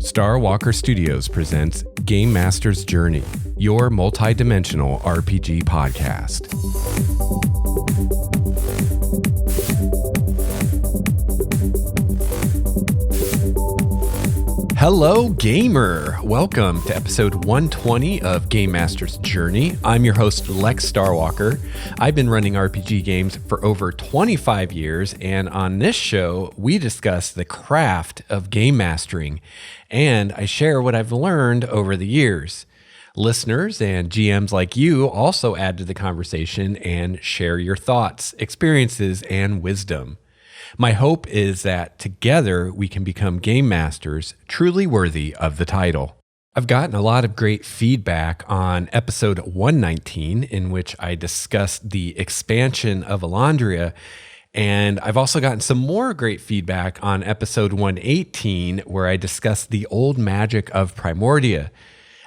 Star Walker Studios presents Game Master's Journey, your multi-dimensional RPG podcast. Hello, gamer! Welcome to episode 120 of Game Master's Journey. I'm your host, Lex Starwalker. I've been running RPG games for over 25 years, and on this show, we discuss the craft of game mastering, and I share what I've learned over the years. Listeners and GMs like you also add to the conversation and share your thoughts, experiences, and wisdom. My hope is that together we can become game masters truly worthy of the title. I've gotten a lot of great feedback on episode 119, in which I discussed the expansion of Elandria, and I've also gotten some more great feedback on episode 118, where I discussed the Old Magic of Primordia.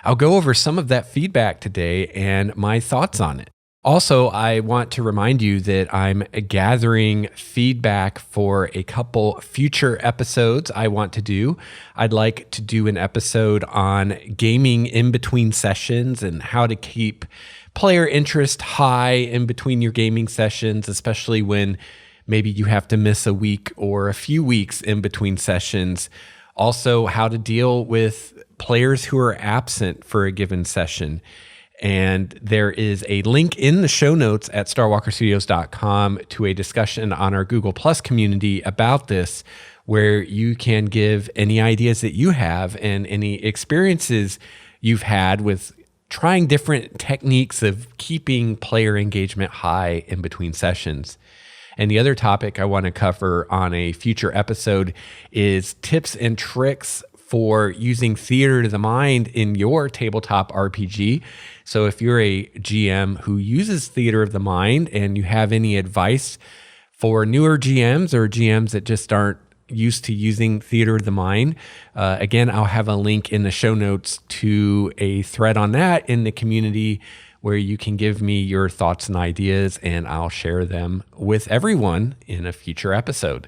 I'll go over some of that feedback today and my thoughts on it. Also, I want to remind you that I'm gathering feedback for a couple future episodes I want to do. I'd like to do an episode on gaming in between sessions and how to keep player interest high in between your gaming sessions, especially when maybe you have to miss a week or a few weeks in between sessions. Also, how to deal with players who are absent for a given session. And there is a link in the show notes at starwalkerstudios.com to a discussion on our Google Plus community about this, where you can give any ideas that you have and any experiences you've had with trying different techniques of keeping player engagement high in between sessions. And the other topic I want to cover on a future episode is tips and tricks for using theater of the mind in your tabletop RPG. So if you're a GM who uses theater of the mind and you have any advice for newer GMs or GMs that just aren't used to using theater of the mind, again, I'll have a link in the show notes to a thread on that in the community where you can give me your thoughts and ideas, and I'll share them with everyone in a future episode.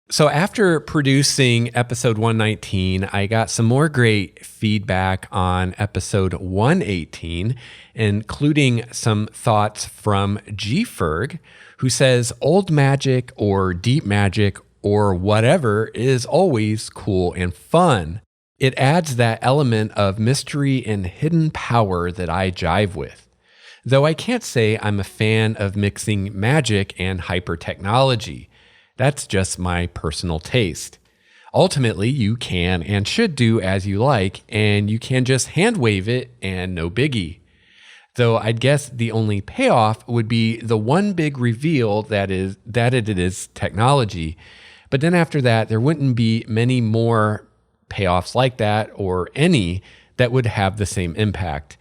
So after producing episode 119, I got some more great feedback on episode 118, including some thoughts from G-Ferg, who says Old Magic or Deep Magic or whatever is always cool and fun. It adds that element of mystery and hidden power that I jive with. Though I can't say I'm a fan of mixing magic and hyper technology. That's just my personal taste. Ultimately, you can and should do as you like, and you can just hand wave it and no biggie. Though I'd guess the only payoff would be the one big reveal that it is technology. But then after that, there wouldn't be many more payoffs like that, or any that would have the same impact.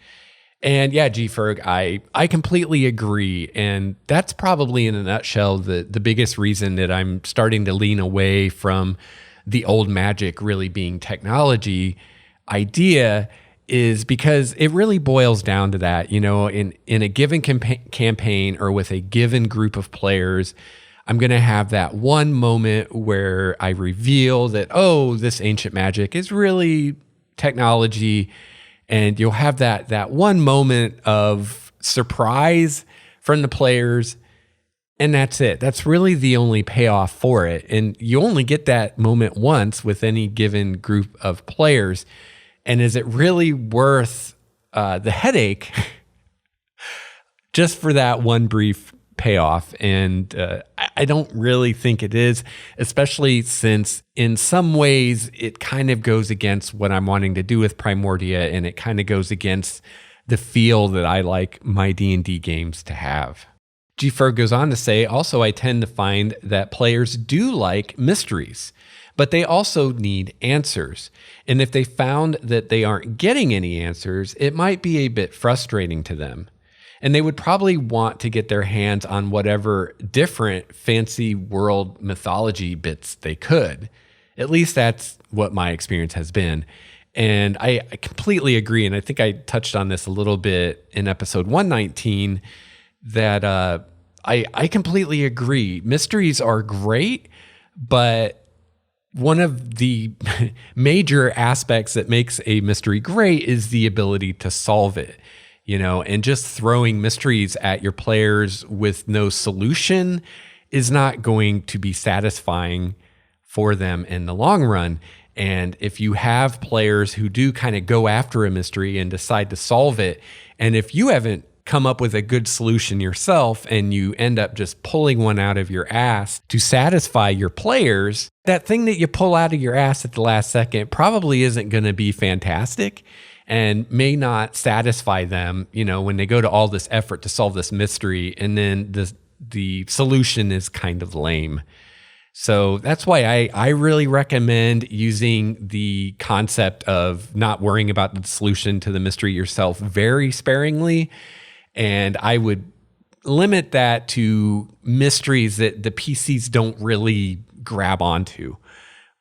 And yeah, G-Ferg, I completely agree. And that's probably in a nutshell the biggest reason that I'm starting to lean away from the old magic really being technology idea, is because it really boils down to that. You know, in a given campaign or with a given group of players, I'm going to have that one moment where I reveal that, oh, this ancient magic is really technology. And you'll have that one moment of surprise from the players, and that's it. That's really the only payoff for it. And you only get that moment once with any given group of players. And is it really worth the headache just for that one brief payoff? And I don't really think it is, especially since in some ways it kind of goes against what I'm wanting to do with Primordia, and it kind of goes against the feel that I like my D&D games to have. G-Ferg goes on to say, also I tend to find that players do like mysteries, but they also need answers. And if they found that they aren't getting any answers, it might be a bit frustrating to them. And they would probably want to get their hands on whatever different fancy world mythology bits they could. At least that's what my experience has been. And I completely agree. And I think I touched on this a little bit in episode 119, that I completely agree. Mysteries are great, but one of the major aspects that makes a mystery great is the ability to solve it, and just throwing mysteries at your players with no solution is not going to be satisfying for them in the long run. And if you have players who do kind of go after a mystery and decide to solve it, and if you haven't come up with a good solution yourself and you end up just pulling one out of your ass to satisfy your players, that thing that you pull out of your ass at the last second probably isn't going to be fantastic and may not satisfy them, when they go to all this effort to solve this mystery and then the solution is kind of lame. So that's why I really recommend using the concept of not worrying about the solution to the mystery yourself very sparingly. And I would limit that to mysteries that the PCs don't really grab onto.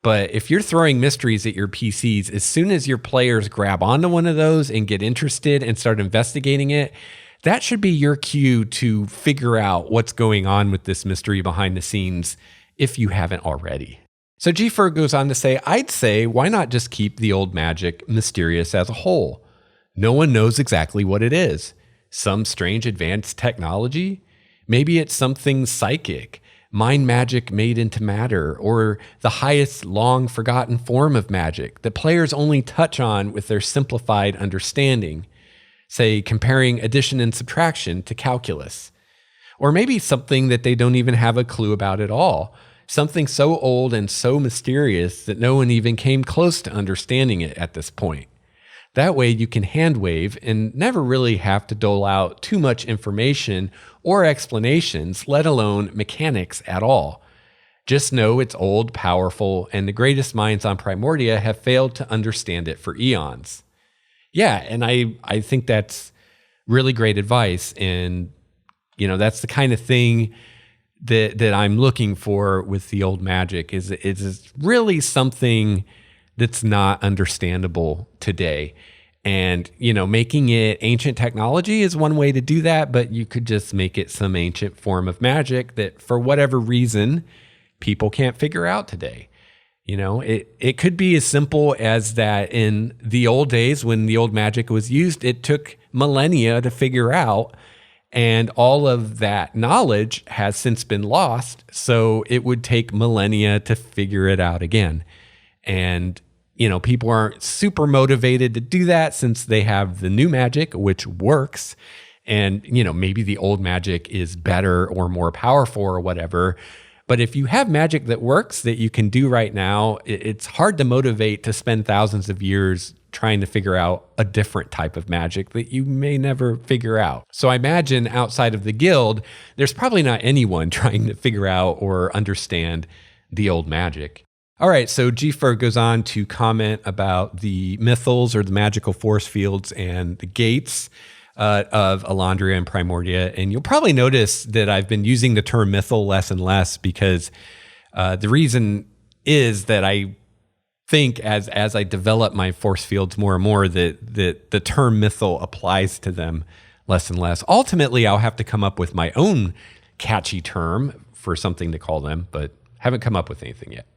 But if you're throwing mysteries at your PCs, as soon as your players grab onto one of those and get interested and start investigating it, that should be your cue to figure out what's going on with this mystery behind the scenes if you haven't already. So G-Ferg goes on to say, I'd say, why not just keep the old magic mysterious as a whole? No one knows exactly what it is. Some strange advanced technology? Maybe it's something psychic, mind magic made into matter, or the highest long forgotten form of magic that players only touch on with their simplified understanding, say comparing addition and subtraction to calculus. Or maybe something that they don't even have a clue about at all, something so old and so mysterious that no one even came close to understanding it at this point. That way you can hand wave and never really have to dole out too much information or explanations, let alone mechanics at all. Just know it's old, powerful, and the greatest minds on Primordia have failed to understand it for eons. Yeah, and I think that's really great advice. And, that's the kind of thing that I'm looking for with the old magic is it's really something that's not understandable today. And, making it ancient technology is one way to do that, but you could just make it some ancient form of magic that for whatever reason, people can't figure out today. It could be as simple as that in the old days when the old magic was used, it took millennia to figure out. And all of that knowledge has since been lost. So it would take millennia to figure it out again. And, people aren't super motivated to do that since they have the new magic, which works. And, maybe the old magic is better or more powerful or whatever. But if you have magic that works that you can do right now, it's hard to motivate to spend thousands of years trying to figure out a different type of magic that you may never figure out. So I imagine outside of the guild, there's probably not anyone trying to figure out or understand the old magic. All right, so G-Ferg goes on to comment about the mythals or the magical force fields and the gates of Elandria and Primordia. And you'll probably notice that I've been using the term mythal less and less because the reason is that I think as I develop my force fields more and more that the term mythal applies to them less and less. Ultimately, I'll have to come up with my own catchy term for something to call them, but haven't come up with anything yet.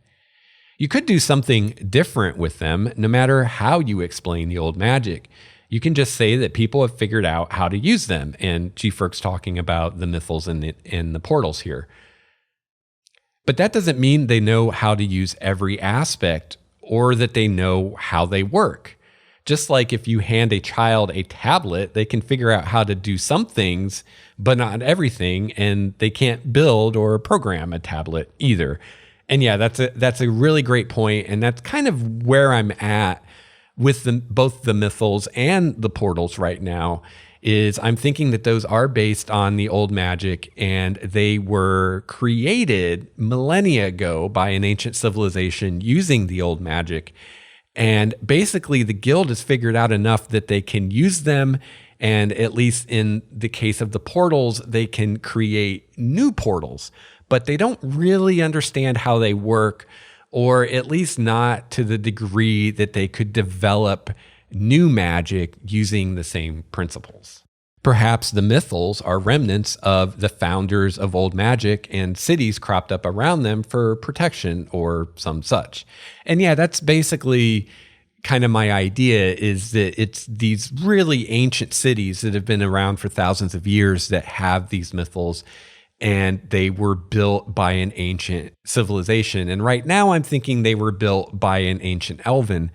You could do something different with them no matter how you explain the old magic. You can just say that people have figured out how to use them. And G-Ferg's talking about the mythals and the portals here. But that doesn't mean they know how to use every aspect or that they know how they work. Just like if you hand a child a tablet, they can figure out how to do some things, but not everything. And they can't build or program a tablet either. And yeah, that's a really great point. And that's kind of where I'm at with both the mythals and the portals right now, is I'm thinking that those are based on the old magic and they were created millennia ago by an ancient civilization using the old magic. And basically the guild has figured out enough that they can use them. And at least in the case of the portals, they can create new portals, but they don't really understand how they work, or at least not to the degree that they could develop new magic using the same principles. Perhaps the mythals are remnants of the founders of Old Magic and cities cropped up around them for protection or some such. And yeah, that's basically kind of my idea, is that it's these really ancient cities that have been around for thousands of years that have these mythals, and they were built by an ancient civilization. And right now I'm thinking they were built by an ancient elven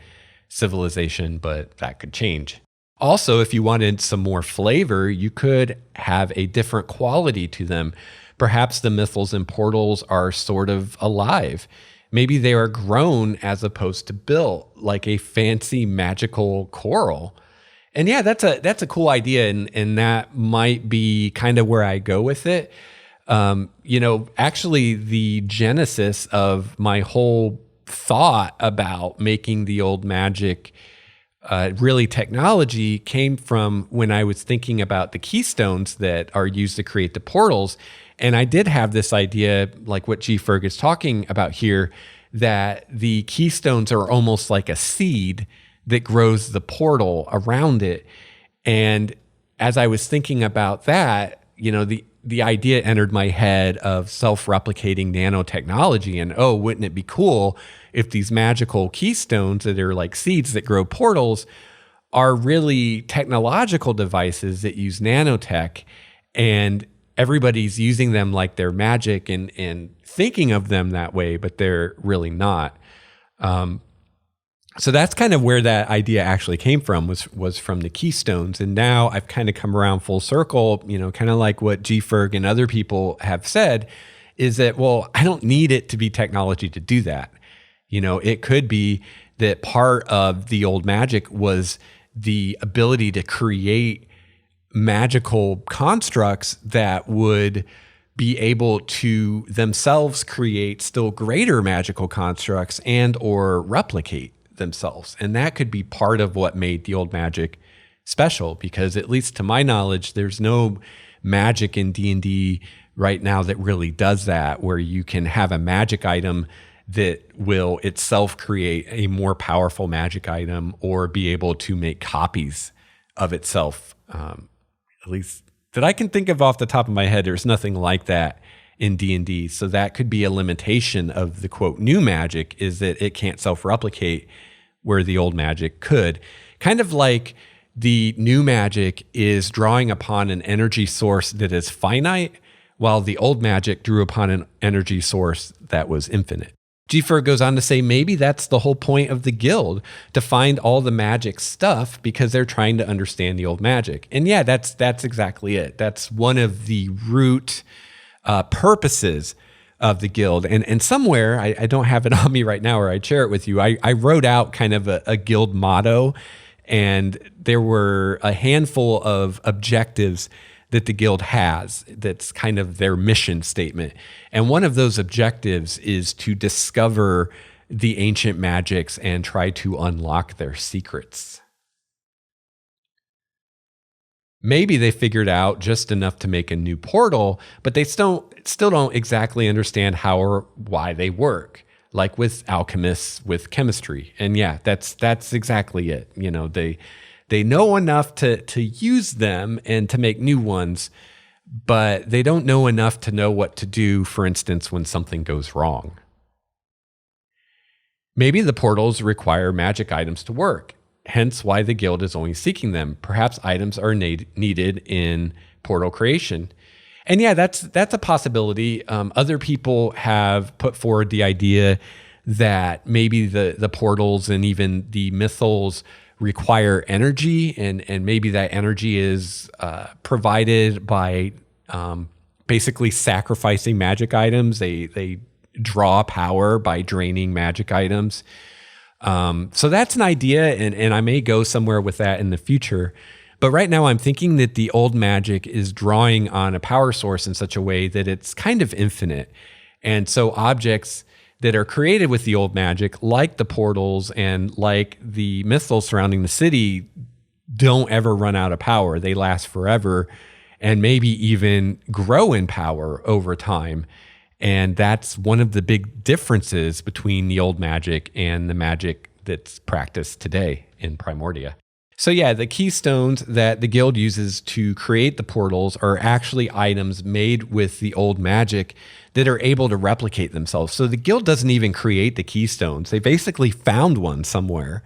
civilization, but that could change. Also, if you wanted some more flavor, you could have a different quality to them. Perhaps the mythals and portals are sort of alive. Maybe they are grown as opposed to built, like a fancy magical coral. And yeah, that's a cool idea, and that might be kind of where I go with it. Actually, the genesis of my whole thought about making the Old Magic really technology came from when I was thinking about the keystones that are used to create the portals. And I did have this idea, like what G. Ferg is talking about here, that the keystones are almost like a seed that grows the portal around it. And as I was thinking about that, the idea entered my head of self-replicating nanotechnology, and wouldn't it be cool if these magical keystones that are like seeds that grow portals are really technological devices that use nanotech, and everybody's using them like they're magic and thinking of them that way, but they're really not. So that's kind of where that idea actually came from, was from the keystones. And now I've kind of come around full circle, kind of like what G. Ferg and other people have said, is that, well, I don't need it to be technology to do that. It could be that part of the Old Magic was the ability to create magical constructs that would be able to themselves create still greater magical constructs and or replicate themselves. And that could be part of what made the Old Magic special, because at least to my knowledge, there's no magic in D&D right now that really does that, where you can have a magic item that will itself create a more powerful magic item or be able to make copies of itself. At least that I can think of off the top of my head, there's nothing like that in D&D. So that could be a limitation of the quote new magic, is that it can't self-replicate where the Old Magic could. Kind of like the new magic is drawing upon an energy source that is finite, while the Old Magic drew upon an energy source that was infinite. G. Ferg goes on to say maybe that's the whole point of the guild, to find all the magic stuff, because they're trying to understand the Old Magic. And yeah, that's exactly it. That's one of the root purposes of the guild. And somewhere, I don't have it on me right now, or I'd share it with you, I wrote out kind of a guild motto, and there were a handful of objectives that the guild has that's kind of their mission statement. And one of those objectives is to discover the ancient magics and try to unlock their secrets. Maybe they figured out just enough to make a new portal, but they still don't exactly understand how or why they work, like with alchemists with chemistry. And yeah, that's exactly it. They know enough to use them and to make new ones, but they don't know enough to know what to do, for instance, when something goes wrong. Maybe the portals require magic items to work, hence why the guild is only seeking them. Perhaps items are needed in portal creation. And yeah, that's a possibility. Other people have put forward the idea that maybe the portals and even the mythals require energy, and maybe that energy is provided by basically sacrificing magic items. They draw power by draining magic items. So that's an idea, and I may go somewhere with that in the future. But right now I'm thinking that the Old Magic is drawing on a power source in such a way that it's kind of infinite. And so objects that are created with the Old Magic, like the portals and like the mythals surrounding the city, don't ever run out of power. They last forever and maybe even grow in power over time. And that's one of the big differences between the Old Magic and the magic that's practiced today in Primordia. So yeah, the keystones that the guild uses to create the portals are actually items made with the old magic that are able to replicate themselves. So the guild doesn't even create the keystones. They basically found one somewhere,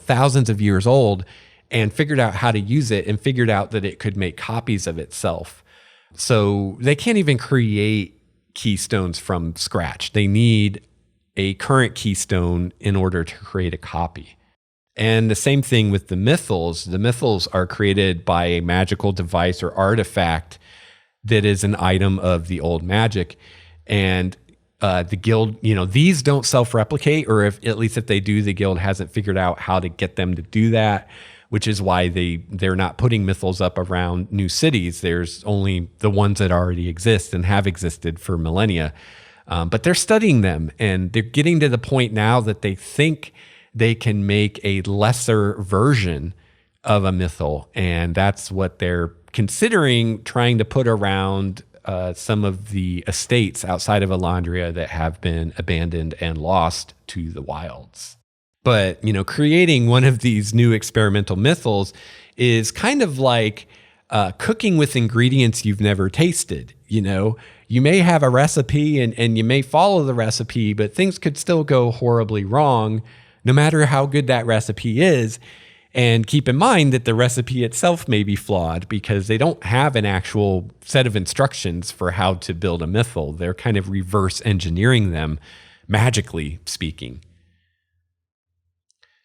thousands of years old, and figured out how to use it and figured out that it could make copies of itself. So they can't even create keystones from scratch. They need a current keystone in order to create a copy. And the same thing with the mythals. The mythals are created by a magical device or artifact that is an item of the old magic. And the guild, these don't self-replicate, or at least if they do, the guild hasn't figured out how to get them to do that, which is why they're not putting mythals up around new cities. There's only the ones that already exist and have existed for millennia. But they're studying them, and they're getting to the point now that they think they can make a lesser version of a mythal, and that's what they're considering trying to put around some of the estates outside of Elandria that have been abandoned and lost to the wilds. But, creating one of these new experimental mythals is kind of like cooking with ingredients you've never tasted. You may have a recipe and you may follow the recipe, but things could still go horribly wrong no matter how good that recipe is. And keep in mind that the recipe itself may be flawed because they don't have an actual set of instructions for how to build a mythal. They're kind of reverse engineering them, magically speaking.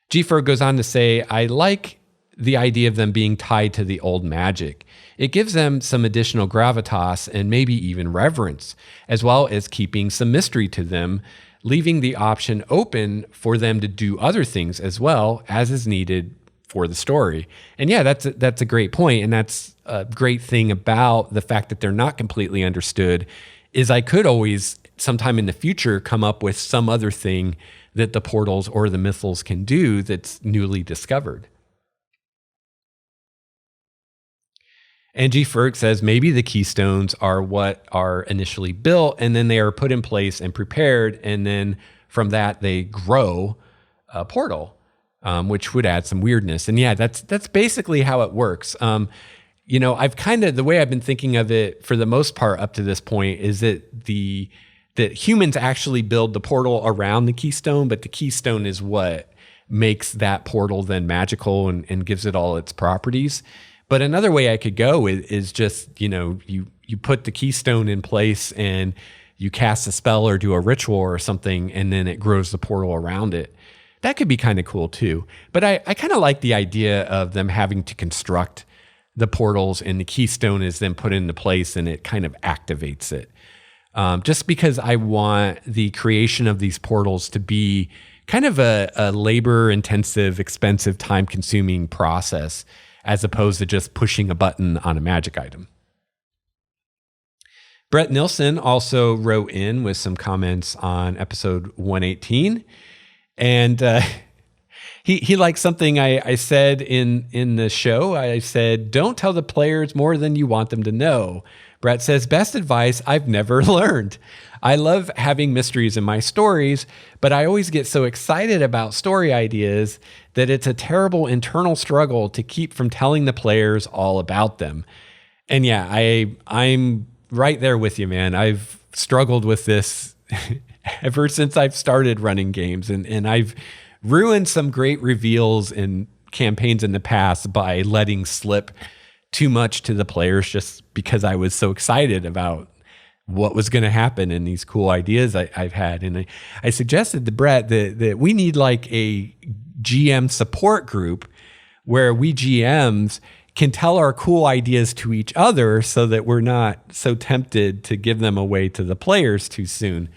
G4 goes on to say, I like the idea of them being tied to the old magic. It gives them some additional gravitas and maybe even reverence, as well as keeping some mystery to them, leaving the option open for them to do other things as well as is needed for the story. And yeah, that's a great point, and that's a great thing about the fact that they're not completely understood, is I could always, sometime in the future, come up with some other thing that the portals or the mythals can do that's newly discovered. And G. Ferg says maybe the keystones are what are initially built, and then they are put in place and prepared, and then from that they grow a portal, which would add some weirdness. And yeah, that's basically how it works. The way I've been thinking of it for the most part up to this point is that humans actually build the portal around the keystone, but the keystone is what makes that portal then magical and gives it all its properties. But another way I could go is just, you put the keystone in place and you cast a spell or do a ritual or something, and then it grows the portal around it. That could be kind of cool too. But I kind of like the idea of them having to construct the portals and the keystone is then put into place and it kind of activates it. Just because I want the creation of these portals to be kind of a labor-intensive, expensive, time-consuming process, as opposed to just pushing a button on a magic item. Brett Nilsson also wrote in with some comments on episode 118. And he liked something I said in the show. I said, don't tell the players more than you want them to know. Brett says, best advice I've never learned. I love having mysteries in my stories, but I always get so excited about story ideas that it's a terrible internal struggle to keep from telling the players all about them. And yeah, I'm right there with you, man. I've struggled with this ever since I've started running games, and I've ruined some great reveals in campaigns in the past by letting slip too much to the players just because I was so excited about what was going to happen and these cool ideas I've had. And I suggested to Brett that we need like a GM support group where we GMs can tell our cool ideas to each other so that we're not so tempted to give them away to the players too soon.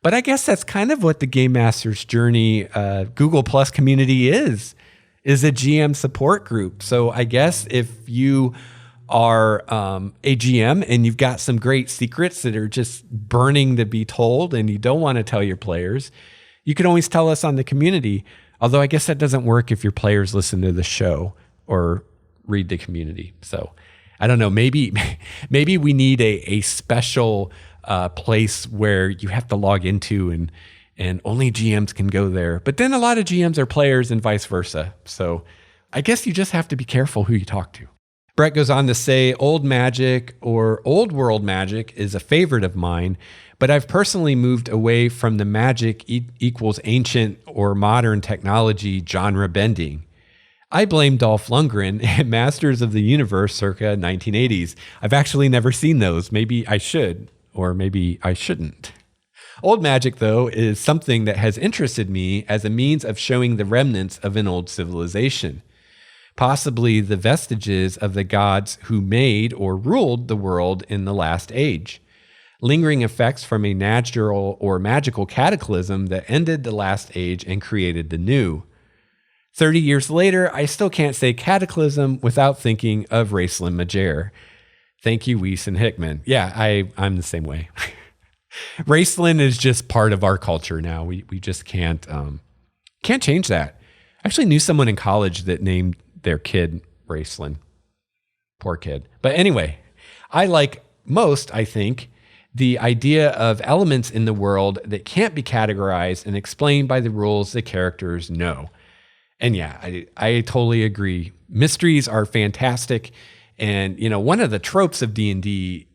But I guess that's kind of what the Game Master's Journey Google Plus community is a GM support group. So I guess if you are a GM and you've got some great secrets that are just burning to be told and you don't want to tell your players, you can always tell us on the community. Although I guess that doesn't work if your players listen to the show or read the community. So I don't know, maybe we need a special place where you have to log into and only GMs can go there. But then a lot of GMs are players and vice versa. So I guess you just have to be careful who you talk to. Brett goes on to say, Old Magic or Old World Magic is a favorite of mine, but I've personally moved away from the magic equals ancient or modern technology genre bending. I blame Dolph Lundgren and Masters of the Universe circa 1980s. I've actually never seen those. Maybe I should, or maybe I shouldn't. Old Magic, though, is something that has interested me as a means of showing the remnants of an old civilization, possibly the vestiges of the gods who made or ruled the world in the last age, lingering effects from a natural or magical cataclysm that ended the last age and created the new. 30 years later, I still can't say cataclysm without thinking of Raceland Majer. Thank you, Weiss and Hickman. Yeah, I'm the same way. Raceland is just part of our culture now. We just can't change that. I actually knew someone in college that named their kid Raceland. Poor kid. But anyway, I like most, I think, the idea of elements in the world that can't be categorized and explained by the rules the characters know. And yeah, I totally agree. Mysteries are fantastic. And, one of the tropes of D&D,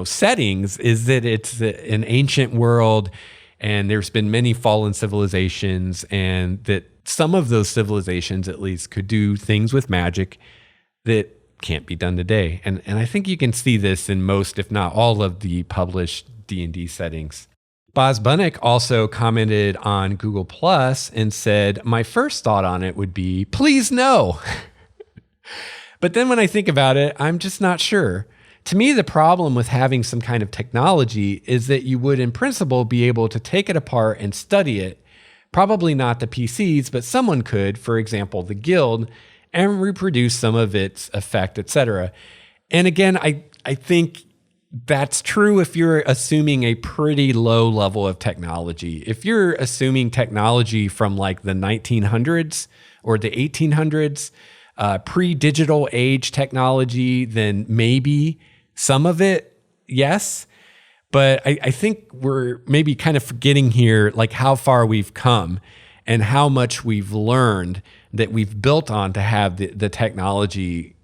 settings is that it's an ancient world and there's been many fallen civilizations, and that some of those civilizations at least could do things with magic that can't be done today. And I think you can see this in most, if not all, of the published D&D settings. Boz Bunnick also commented on Google Plus and said, my first thought on it would be, please no. But then when I think about it, I'm just not sure. To me, the problem with having some kind of technology is that you would, in principle, be able to take it apart and study it. Probably not the PCs, but someone could, for example, the guild, and reproduce some of its effect, etc. And again, I think that's true if you're assuming a pretty low level of technology. If you're assuming technology from like the 1900s or the 1800s, pre-digital age technology, then maybe some of it, yes. But I think we're maybe kind of forgetting here like how far we've come and how much we've learned that we've built on to have the technology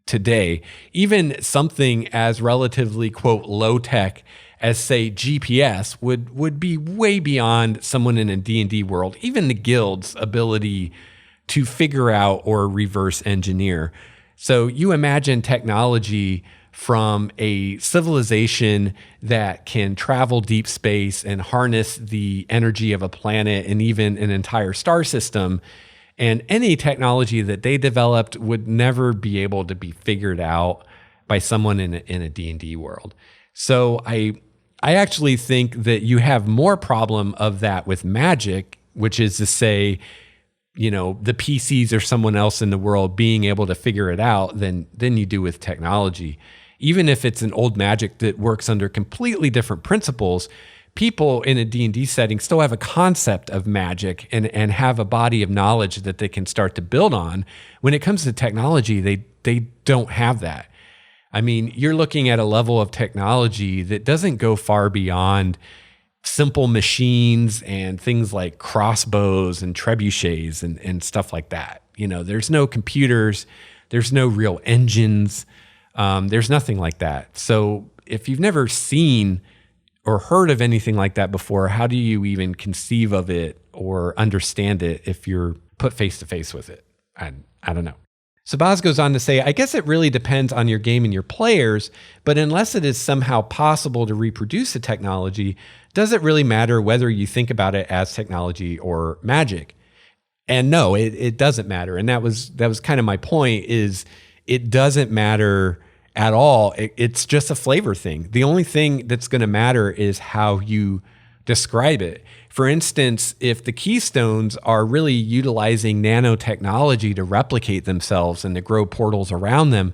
today. Even something as relatively, quote, low tech as, say, GPS would be way beyond someone in a D&D world, even the guild's ability to figure out or reverse engineer. So you imagine technology from a civilization that can travel deep space and harness the energy of a planet and even an entire star system. And any technology that they developed would never be able to be figured out by someone in a D&D world. So I actually think that you have more problem of that with magic, which is to say, the PCs or someone else in the world being able to figure it out than you do with technology. Even if it's an old magic that works under completely different principles, people in a D&D setting still have a concept of magic and have a body of knowledge that they can start to build on. When it comes to technology, they don't have that. I mean, you're looking at a level of technology that doesn't go far beyond simple machines and things like crossbows and trebuchets and stuff like that. There's no computers, there's no real engines, there's nothing like that. So if you've never seen or heard of anything like that before, how do you even conceive of it or understand it if you're put face to face with it? I don't know. So Boz goes on to say, I guess it really depends on your game and your players, but unless it is somehow possible to reproduce the technology, does it really matter whether you think about it as technology or magic? And no, it doesn't matter. And that was kind of my point, is it doesn't matter at all. It's just a flavor thing. The only thing that's going to matter is how you describe it. For instance, if the keystones are really utilizing nanotechnology to replicate themselves and to grow portals around them,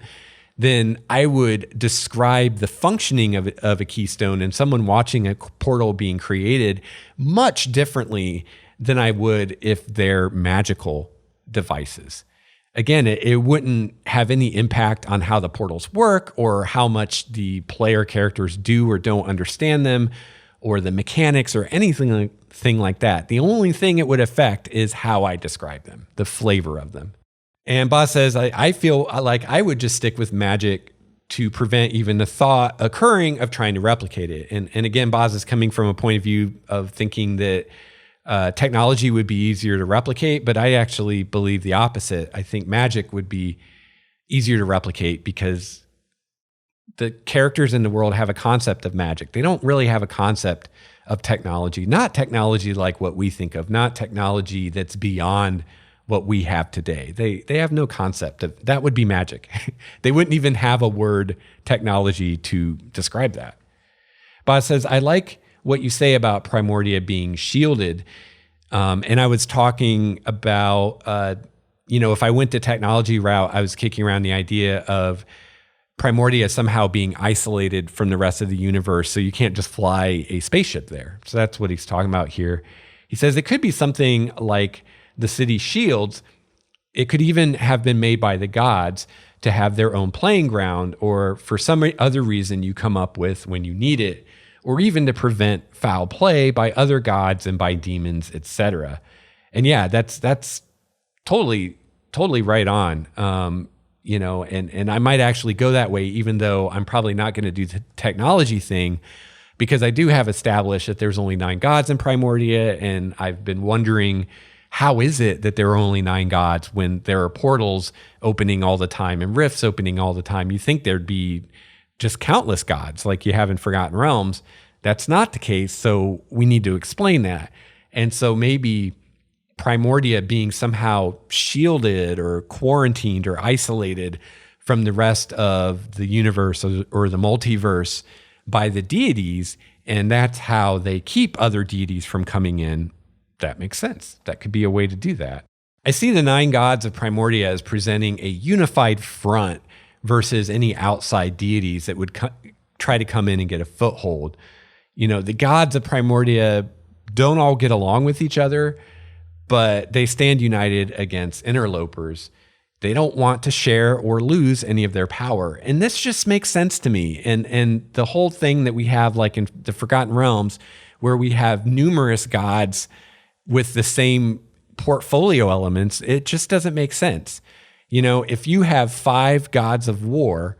then I would describe the functioning of a keystone and someone watching a portal being created much differently than I would if they're magical devices. Again, it wouldn't have any impact on how the portals work or how much the player characters do or don't understand them or the mechanics or anything like that. The only thing it would affect is how I describe them, the flavor of them. And Boz says, I feel like I would just stick with magic to prevent even the thought occurring of trying to replicate it. And again, Boz is coming from a point of view of thinking that technology would be easier to replicate, but I actually believe the opposite. I think magic would be easier to replicate because the characters in the world have a concept of magic. They don't really have a concept of technology, not technology like what we think of, not technology that's beyond what we have today. They have no concept of that would be magic. They wouldn't even have a word technology to describe that. Boz says, I like what you say about Primordia being shielded. And I was talking about, if I went the technology route, I was kicking around the idea of Primordia somehow being isolated from the rest of the universe, so you can't just fly a spaceship there. So that's what he's talking about here. He says it could be something like the city shields. It could even have been made by the gods to have their own playing ground, or for some other reason you come up with when you need it, or even to prevent foul play by other gods and by demons, etc. And yeah, that's totally right on. And I might actually go that way, even though I'm probably not going to do the technology thing, because I do have established that there's only 9 gods in Primordia, and I've been wondering, how is it that there are only 9 gods when there are portals opening all the time and rifts opening all the time? You think there'd be just countless gods like you have in Forgotten Realms. That's not the case, so we need to explain that. And so maybe Primordia being somehow shielded or quarantined or isolated from the rest of the universe or the multiverse by the deities, and that's how they keep other deities from coming in. That makes sense. That could be a way to do that. I see the 9 gods of Primordia as presenting a unified front versus any outside deities that would try to come in and get a foothold. The gods of Primordia don't all get along with each other, but they stand united against interlopers. They don't want to share or lose any of their power. And this just makes sense to me. And the whole thing that we have, like in the Forgotten Realms, where we have numerous gods with the same portfolio elements, it just doesn't make sense. If you have 5 gods of war,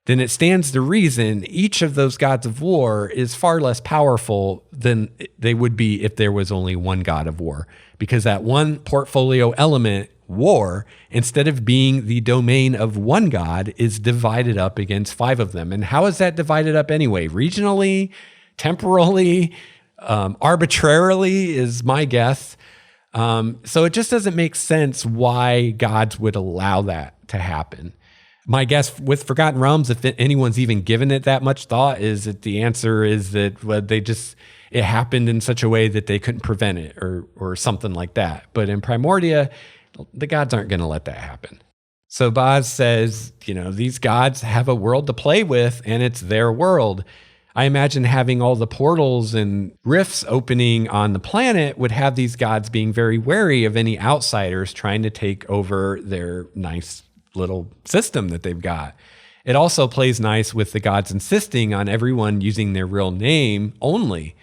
then it stands to reason each of those gods of war is far less powerful than they would be if there was only one god of war. Because that one portfolio element, war, instead of being the domain of one god, is divided up against 5 of them. And how is that divided up anyway? Regionally, temporally, arbitrarily is my guess. So it just doesn't make sense why gods would allow that to happen. My guess with Forgotten Realms, if anyone's even given it that much thought, is that the answer is that it happened in such a way that they couldn't prevent it or something like that. But in Primordia, the gods aren't going to let that happen. So Boz says, these gods have a world to play with, and it's their world. I imagine having all the portals and rifts opening on the planet would have these gods being very wary of any outsiders trying to take over their nice little system that they've got. It also plays nice with the gods insisting on everyone using their real name only,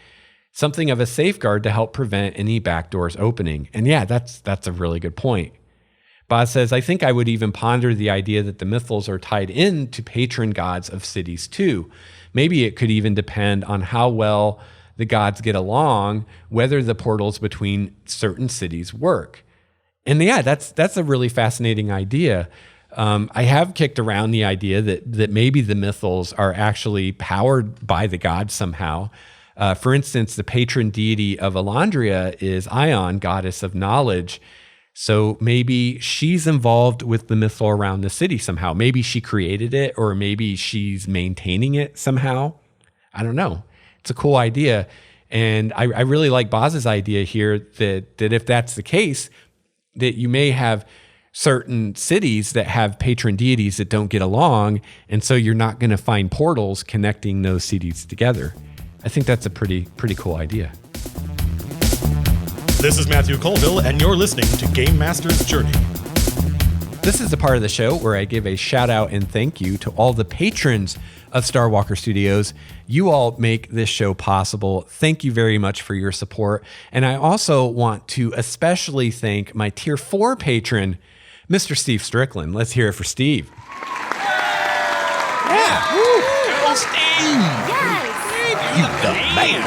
something of a safeguard to help prevent any backdoors opening. And yeah, that's a really good point. Boz says, I think I would even ponder the idea that the mythals are tied in to patron gods of cities too. Maybe it could even depend on how well the gods get along, whether the portals between certain cities work. And yeah, that's a really fascinating idea. I have kicked around the idea that maybe the mythals are actually powered by the gods somehow. For instance, the patron deity of Elandria is Ion, goddess of knowledge. So maybe she's involved with the mythal around the city somehow. Maybe she created it, or maybe she's maintaining it somehow. I don't know. It's a cool idea. And I really like Boz's idea here that if that's the case, that you may have certain cities that have patron deities that don't get along, and so you're not going to find portals connecting those cities together. I think that's a pretty cool idea. This is Matthew Colville, and you're listening to Game Master's Journey. This is the part of the show where I give a shout out and thank you to all the patrons of Star Walker Studios. You all make this show possible. Thank you very much for your support. And I also want to especially thank my Tier 4 patron, Mr. Steve Strickland. Let's hear it for Steve. Yeah. Woo. Steve. Yes. You the man.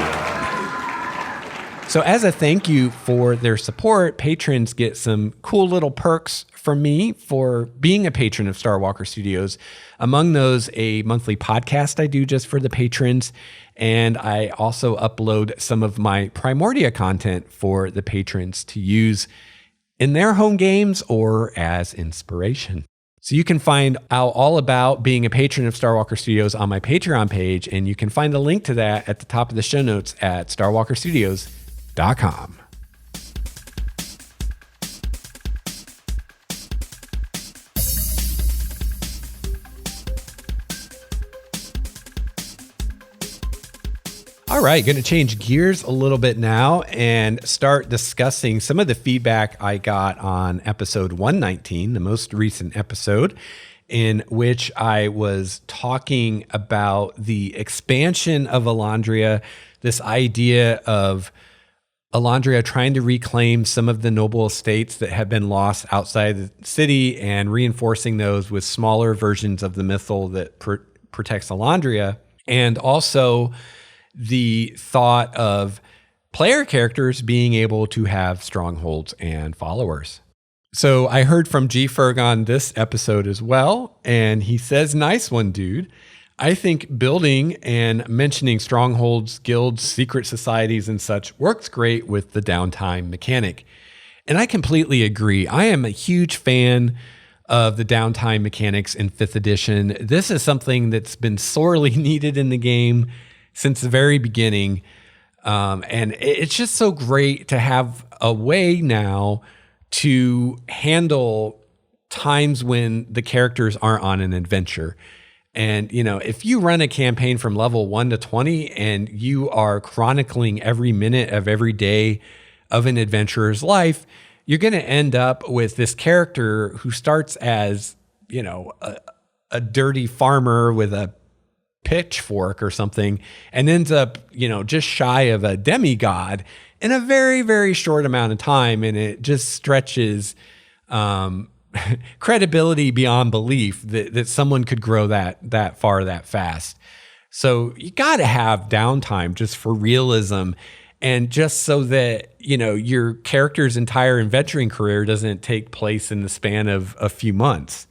So as a thank you for their support, patrons get some cool little perks from me for being a patron of Star Walker Studios. Among those, a monthly podcast I do just for the patrons. And I also upload some of my Primordia content for the patrons to use in their home games or as inspiration. So you can find out all about being a patron of Star Walker Studios on my Patreon page, and you can find a link to that at the top of the show notes at starwalkerstudios.com. All right, going to change gears a little bit now and start discussing some of the feedback I got on episode 119, the most recent episode, in which I was talking about the expansion of Elandria, this idea of Elandria trying to reclaim some of the noble estates that have been lost outside the city and reinforcing those with smaller versions of the mythal that protects Elandria, and also the thought of player characters being able to have strongholds and followers. So I heard from G Ferg on this episode as well, and he says, "Nice one, dude. I think building and mentioning strongholds, guilds, secret societies, and such works great with the downtime mechanic." And I completely agree. I am a huge fan of the downtime mechanics in 5th edition. This is something that's been sorely needed in the game since the very beginning. And it's just so great to have a way now to handle times when the characters aren't on an adventure. And, you know, if you run a campaign from level 1 to 20 and you are chronicling every minute of every day of an adventurer's life, you're going to end up with this character who starts as, you know, a dirty farmer with a pitchfork or something and ends up, you know, just shy of a demigod in a very, very short amount of time. And it just stretches credibility beyond belief that someone could grow that far that fast. So you got to have downtime just for realism and just so that, you know, your character's entire adventuring career doesn't take place in the span of a few months.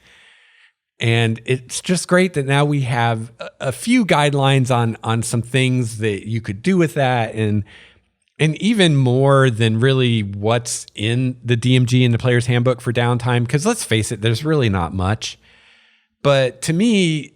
And it's just great that now we have a few guidelines on some things that you could do with that, and even more than really what's in the DMG and the player's handbook for downtime. Because let's face it, there's really not much. But to me,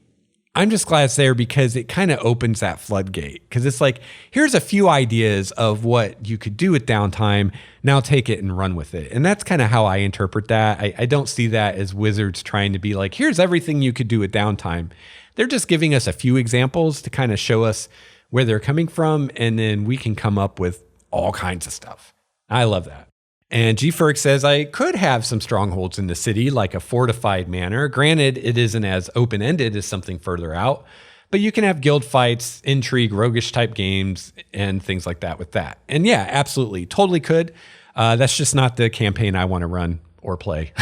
I'm just glad it's there because it kind of opens that floodgate. Because it's like, here's a few ideas of what you could do with downtime. Now take it and run with it. And that's kind of how I interpret that. I don't see that as Wizards trying to be like, here's everything you could do with downtime. They're just giving us a few examples to kind of show us where they're coming from. And then we can come up with all kinds of stuff. I love that. And G Ferg says, I could have some strongholds in the city, like a fortified manor. Granted, it isn't as open-ended as something further out, but you can have guild fights, intrigue, roguish type games, and things like that with that. And yeah, absolutely, totally could. That's just not the campaign I want to run or play.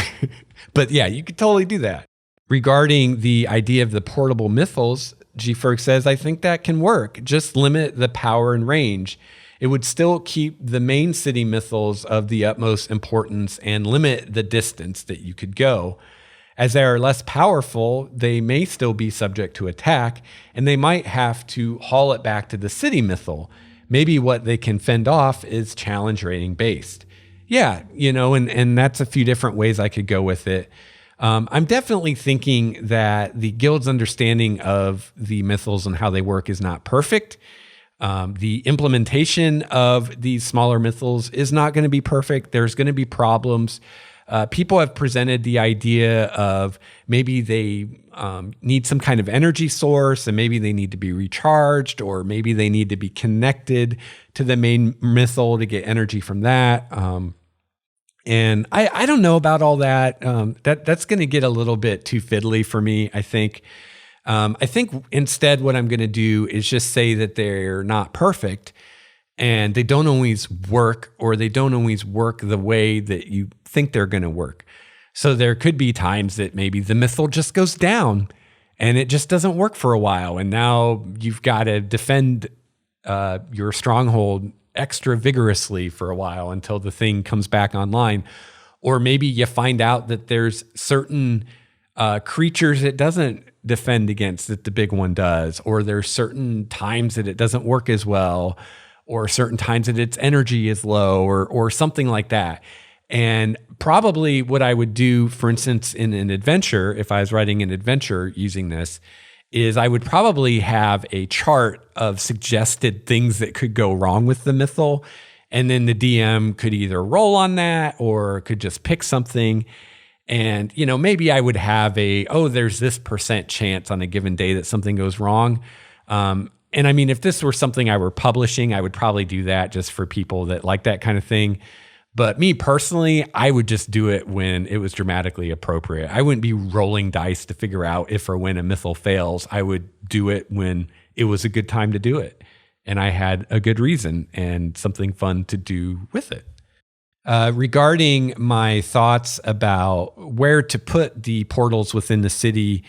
But yeah, you could totally do that. Regarding the idea of the portable mythals, G Ferg says, I think that can work. Just limit the power and range. It would still keep the main city mythals of the utmost importance and limit the distance that you could go. As they are less powerful, they may still be subject to attack, and they might have to haul it back to the city mythal. Maybe what they can fend off is challenge rating based. Yeah, you know, and that's a few different ways I could go with it. I'm definitely thinking that the guild's understanding of the mythals and how they work is not perfect. The implementation of these smaller mythals is not going to be perfect. There's going to be problems. People have presented the idea of maybe they need some kind of energy source and maybe they need to be recharged, or maybe they need to be connected to the main mythal to get energy from that. And I don't know about all that. That's going to get a little bit too fiddly for me, I think. I think instead what I'm going to do is just say that they're not perfect and they don't always work, or they don't always work the way that you think they're going to work. So there could be times that maybe the mythal just goes down and it just doesn't work for a while. And now you've got to defend your stronghold extra vigorously for a while until the thing comes back online. Or maybe you find out that there's certain creatures it doesn't defend against that the big one does, or there's certain times that it doesn't work as well, or certain times that its energy is low, or something like that. And probably what I would do, for instance, in an adventure, if I was writing an adventure using this, is I would probably have a chart of suggested things that could go wrong with the mythal. And then the DM could either roll on that or could just pick something. And, maybe I would have there's this % chance on a given day that something goes wrong. And I mean, if this were something I were publishing, I would probably do that just for people that like that kind of thing. But me personally, I would just do it when it was dramatically appropriate. I wouldn't be rolling dice to figure out if or when a mythal fails. I would do it when it was a good time to do it. And I had a good reason and something fun to do with it. Regarding my thoughts about where to put the portals within the city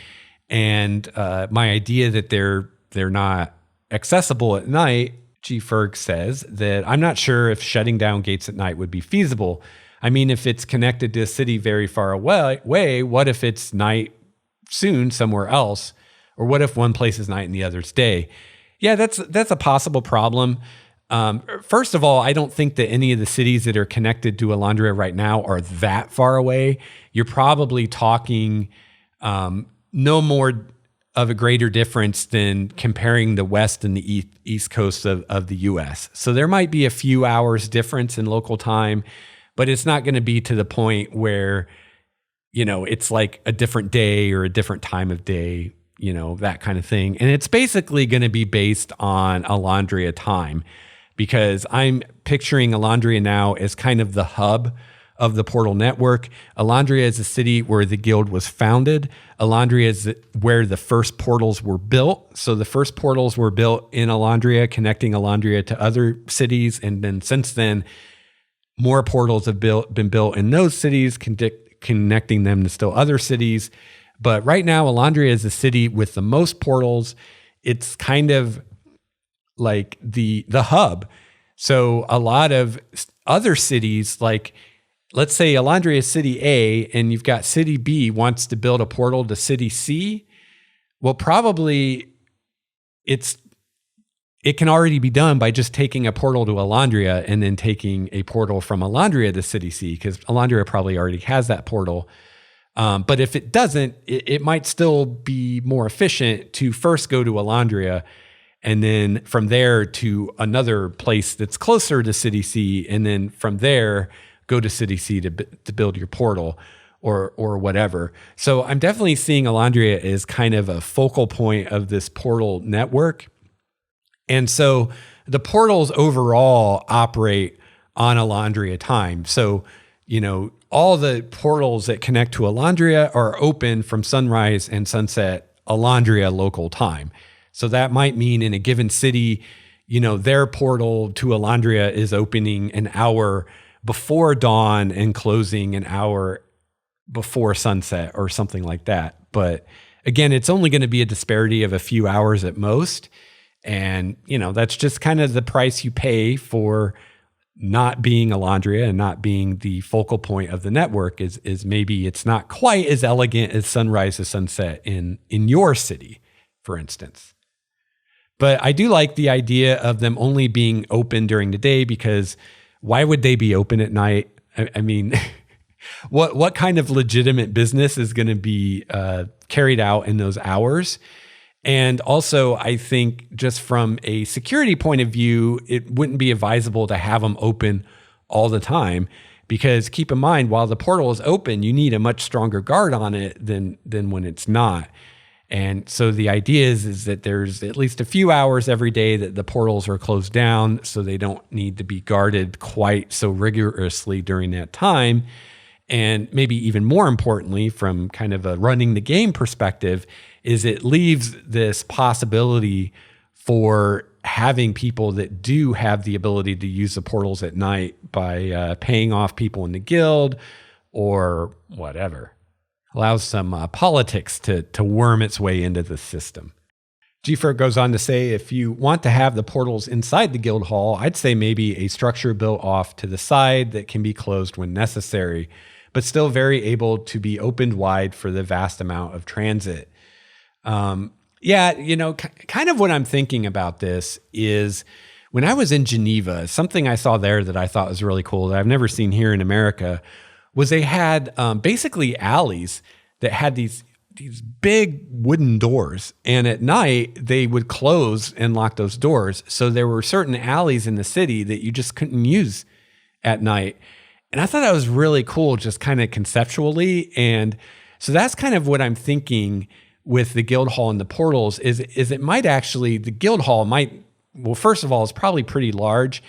and my idea that they're not accessible at night, G. Ferg says that I'm not sure if shutting down gates at night would be feasible. I mean, if it's connected to a city very far away, what if it's night soon somewhere else? Or what if one place is night and the other's day? Yeah, that's a possible problem. First of all, I don't think that any of the cities that are connected to Elandria right now are that far away. You're probably talking no more of a greater difference than comparing the west and the east coast of the U.S. So there might be a few hours difference in local time, but it's not going to be to the point where, it's like a different day or a different time of day, that kind of thing. And it's basically going to be based on Elandria time, because I'm picturing Elandria now as kind of the hub of the portal network. Elandria is a city where the guild was founded. Elandria is where the first portals were built. So the first portals were built in Elandria, connecting Elandria to other cities. And then since then, more portals have been built in those cities, connecting them to still other cities. But right now, Elandria is the city with the most portals. It's kind of like the hub. So a lot of other cities, like let's say Elandria is city A and you've got city B wants to build a portal to city C. Well, probably it can already be done by just taking a portal to Elandria and then taking a portal from Elandria to city C, because Elandria probably already has that portal. But if it doesn't, it might still be more efficient to first go to Elandria and then from there to another place that's closer to City C, and then from there go to City C to build your portal or whatever. So I'm definitely seeing Elandria as kind of a focal point of this portal network. And so the portals overall operate on Elandria time. So, all the portals that connect to Elandria are open from sunrise and sunset Elandria local time. So that might mean in a given city, their portal to Elandria is opening an hour before dawn and closing an hour before sunset or something like that. But again, it's only going to be a disparity of a few hours at most. And, that's just kind of the price you pay for not being Elandria and not being the focal point of the network is maybe it's not quite as elegant as sunrise to sunset in your city, for instance. But I do like the idea of them only being open during the day, because why would they be open at night? I mean, what kind of legitimate business is going to be carried out in those hours? And also, I think just from a security point of view, it wouldn't be advisable to have them open all the time, because keep in mind, while the portal is open, you need a much stronger guard on it than when it's not. And so the idea is that there's at least a few hours every day that the portals are closed down, so they don't need to be guarded quite so rigorously during that time. And maybe even more importantly, from kind of a running the game perspective, is it leaves this possibility for having people that do have the ability to use the portals at night by paying off people in the guild or whatever. Allows some politics to worm its way into the system. Gfer goes on to say, if you want to have the portals inside the guild hall, I'd say maybe a structure built off to the side that can be closed when necessary, but still very able to be opened wide for the vast amount of transit. Yeah, you know, kind of what I'm thinking about this is when I was in Geneva, something I saw there that I thought was really cool that I've never seen here in America was they had basically alleys that had these big wooden doors. And at night, they would close and lock those doors. So there were certain alleys in the city that you just couldn't use at night. And I thought that was really cool, just kind of conceptually. And so that's kind of what I'm thinking with the guild hall and the portals is it might actually, the guild hall might, well, first of all, it's probably pretty large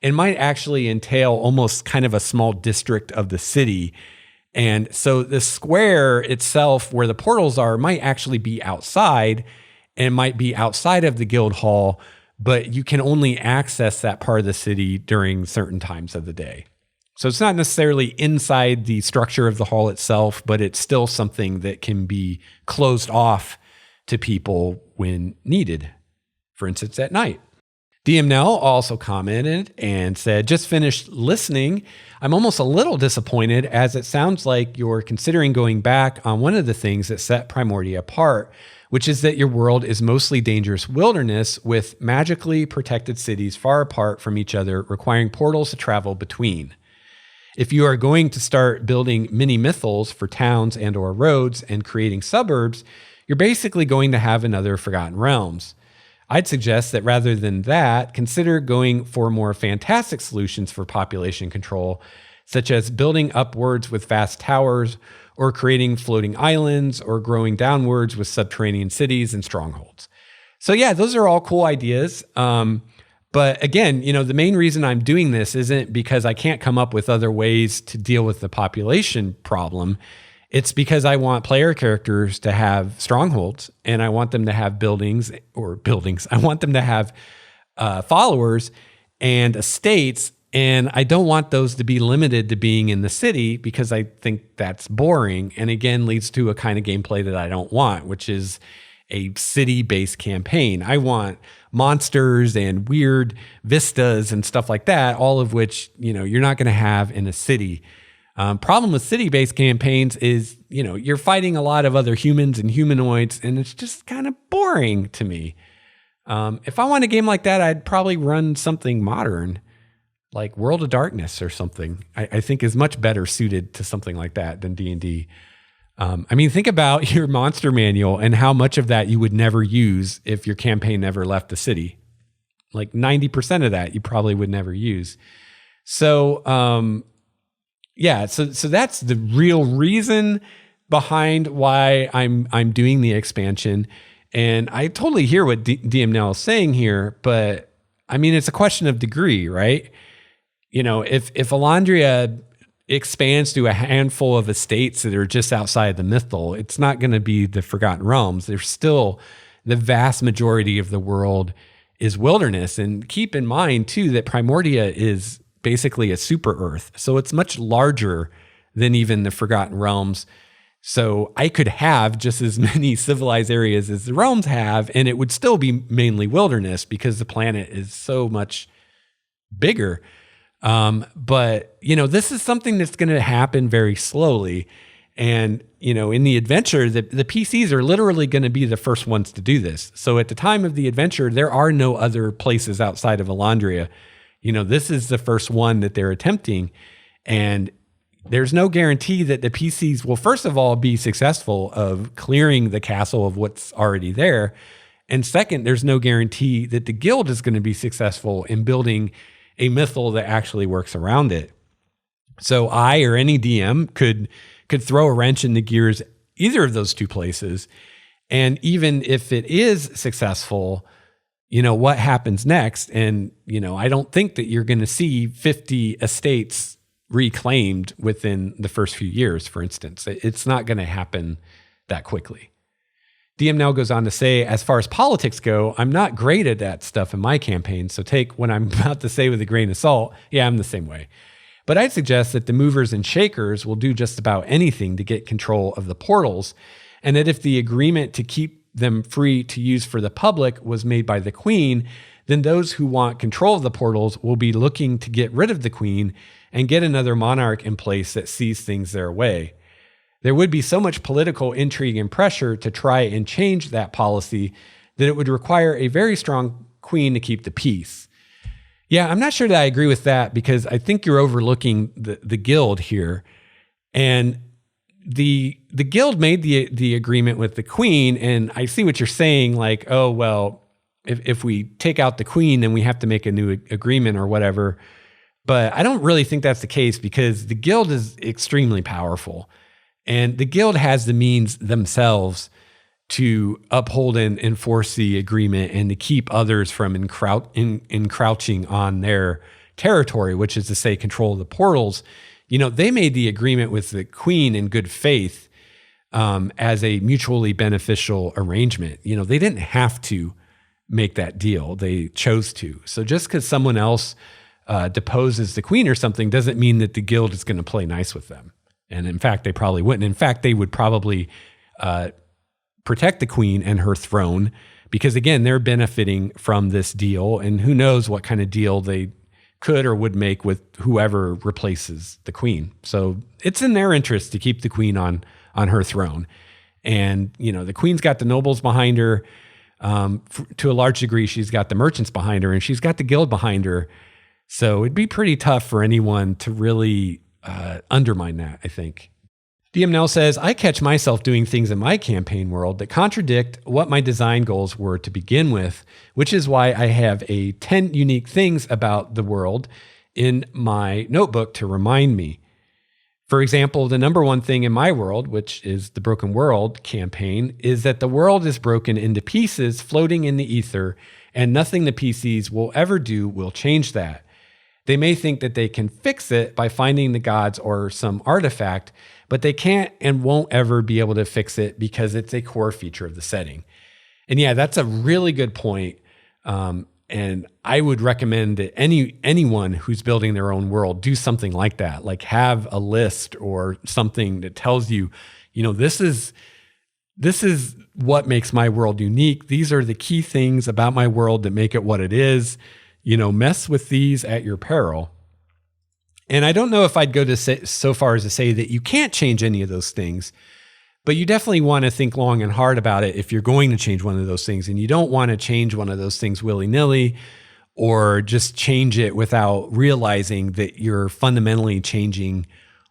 and might actually entail almost kind of a small district of the city. And so the square itself where the portals are might actually be outside and might be outside of the guild hall, but you can only access that part of the city during certain times of the day. So it's not necessarily inside the structure of the hall itself, but it's still something that can be closed off to people when needed, for instance, at night. DM Nell also commented and said, just finished listening. I'm almost a little disappointed as it sounds like you're considering going back on one of the things that set Primordia apart, which is that your world is mostly dangerous wilderness with magically protected cities far apart from each other, requiring portals to travel between. If you are going to start building mini mythals for towns and or roads and creating suburbs, you're basically going to have another Forgotten Realms. I'd suggest that rather than that, consider going for more fantastic solutions for population control, such as building upwards with vast towers, or creating floating islands, or growing downwards with subterranean cities and strongholds. So yeah, those are all cool ideas. But again, you know, the main reason I'm doing this isn't because I can't come up with other ways to deal with the population problem. It's because I want player characters to have strongholds and I want them to have buildings. I want them to have followers and estates. And I don't want those to be limited to being in the city because I think that's boring. And again, leads to a kind of gameplay that I don't want, which is a city-based campaign. I want monsters and weird vistas and stuff like that, all of which, you know, you're not going to have in a city. Problem with city-based campaigns is, you know, you're fighting a lot of other humans and humanoids, and it's just kind of boring to me. If I want a game like that, I'd probably run something modern, like World of Darkness or something. I think is much better suited to something like that than D&D. I mean, think about your monster manual and how much of that you would never use if your campaign never left the city. Like 90% of that you probably would never use. So, yeah, so that's the real reason behind why I'm doing the expansion. And I totally hear what DM Nell is saying here, but I mean, it's a question of degree, right? You know, if Elandria expands to a handful of estates that are just outside the mythal, it's not going to be the Forgotten Realms. There's still the vast majority of the world is wilderness. And keep in mind too, that Primordia is basically a super Earth. So it's much larger than even the Forgotten Realms. So I could have just as many civilized areas as the realms have, and it would still be mainly wilderness because the planet is so much bigger. But you know, this is something that's going to happen very slowly. And, you know, in the adventure, the PCs are literally going to be the first ones to do this. So at the time of the adventure, there are no other places outside of Elandria. You know, this is the first one that they're attempting. And there's no guarantee that the PCs will, first of all, be successful of clearing the castle of what's already there. And second, there's no guarantee that the guild is going to be successful in building a mythal that actually works around it. So I or any DM could throw a wrench in the gears either of those two places. And even if it is successful, you know, what happens next? And, you know, I don't think that you're going to see 50 estates reclaimed within the first few years, for instance. It's not going to happen that quickly. DM now goes on to say, as far as politics go, I'm not great at that stuff in my campaign, so take what I'm about to say with a grain of salt. Yeah, I'm the same way. But I'd suggest that the movers and shakers will do just about anything to get control of the portals, and that if the agreement to keep them free to use for the public was made by the queen, then those who want control of the portals will be looking to get rid of the queen and get another monarch in place that sees things their way. There would be so much political intrigue and pressure to try and change that policy that it would require a very strong queen to keep the peace. Yeah, I'm not sure that I agree with that, because I think you're overlooking the guild here. And the guild made the agreement with the queen, and I see what you're saying, like, oh, well, if we take out the queen, then we have to make a new agreement or whatever. But I don't really think that's the case, because the guild is extremely powerful, and the guild has the means themselves to uphold and enforce the agreement and to keep others from encroaching on their territory, which is to say control of the portals. You know, they made the agreement with the queen in good faith, as a mutually beneficial arrangement. You know, they didn't have to make that deal. They chose to. So just because someone else deposes the queen or something doesn't mean that the guild is going to play nice with them. And in fact, they probably wouldn't. In fact, they would probably protect the queen and her throne, because again, they're benefiting from this deal, and who knows what kind of deal they could or would make with whoever replaces the queen. So it's in their interest to keep the queen on her throne. And, you know, the queen's got the nobles behind her. To a large degree, she's got the merchants behind her, and she's got the guild behind her. So it'd be pretty tough for anyone to really undermine that, I think. DM Nell says, I catch myself doing things in my campaign world that contradict what my design goals were to begin with, which is why I have 10 unique things about the world in my notebook to remind me. For example, the number one thing in my world, which is the Broken World campaign, is that the world is broken into pieces floating in the ether, and nothing the PCs will ever do will change that. They may think that they can fix it by finding the gods or some artifact, but they can't and won't ever be able to fix it because it's a core feature of the setting. And yeah, that's a really good point. And I would recommend that anyone who's building their own world do something like that, like have a list or something that tells you, you know, this is what makes my world unique. These are the key things about my world that make it what it is. You know, mess with these at your peril. And I don't know if I'd go to so far as to say that you can't change any of those things, but you definitely want to think long and hard about it if you're going to change one of those things. And you don't want to change one of those things willy-nilly, or just change it without realizing that you're fundamentally changing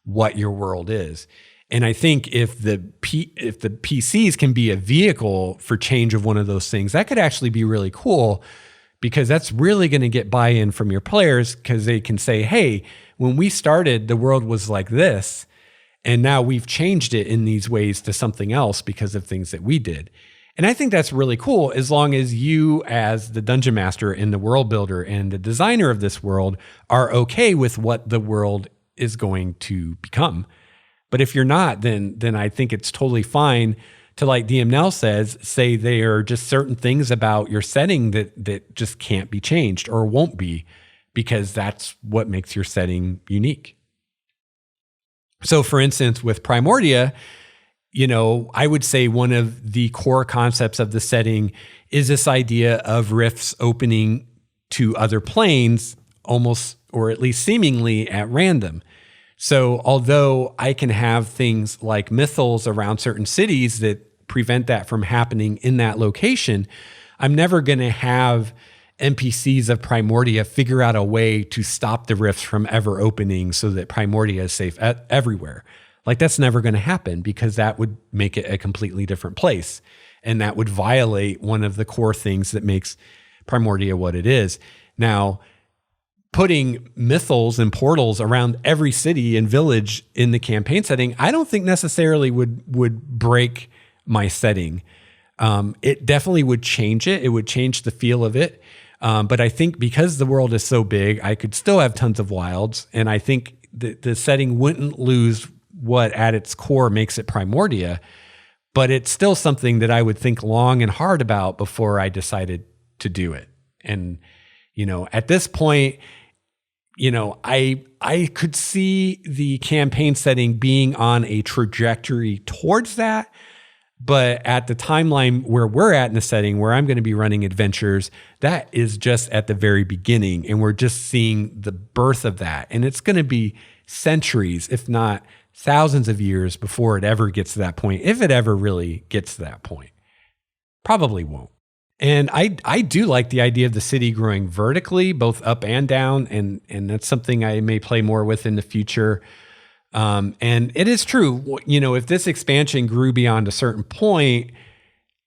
what your world is. And I think if the PCs can be a vehicle for change of one of those things, that could actually be really cool, because that's really going to get buy-in from your players, because they can say, hey, when we started, the world was like this, and now we've changed it in these ways to something else because of things that we did. And I think that's really cool, as long as you, as the dungeon master and the world builder and the designer of this world, are okay with what the world is going to become. But if you're not, then I think it's totally fine to, like DM Nell says, say there are just certain things about your setting that just can't be changed or won't be, because that's what makes your setting unique. So for instance, with Primordia, you know, I would say one of the core concepts of the setting is this idea of rifts opening to other planes, almost, or at least seemingly, at random. So although I can have things like mythals around certain cities that prevent that from happening in that location, I'm never going to have NPCs of Primordia figure out a way to stop the rifts from ever opening so that Primordia is safe everywhere. Like, that's never going to happen, because that would make it a completely different place. And that would violate one of the core things that makes Primordia what it is. Now, putting mythals and portals around every city and village in the campaign setting, I don't think necessarily would break my setting. It definitely would change it. It would change the feel of it. But I think because the world is so big, I could still have tons of wilds. And I think the setting wouldn't lose what at its core makes it Primordia, but it's still something that I would think long and hard about before I decided to do it. And, you know, at this point, I could see the campaign setting being on a trajectory towards that. But at the timeline where we're at in the setting where I'm going to be running adventures, that is just at the very beginning. And we're just seeing the birth of that. And it's going to be centuries, if not thousands of years before it ever gets to that point, if it ever really gets to that point. Probably won't. And I do like the idea of the city growing vertically, both up and down. And that's something I may play more with in the future. And it is true, if this expansion grew beyond a certain point,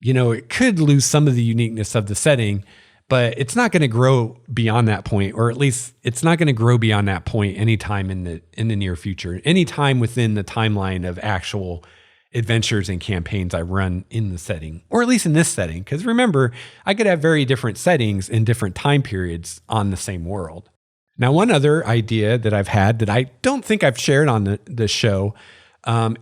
it could lose some of the uniqueness of the setting, but it's not going to grow beyond that point, or at least it's not going to grow beyond that point anytime in the near future, anytime within the timeline of actual adventures and campaigns I run in the setting, or at least in this setting. Because remember, I could have very different settings in different time periods on the same world. Now, one other idea that I've had that I don't think I've shared on the show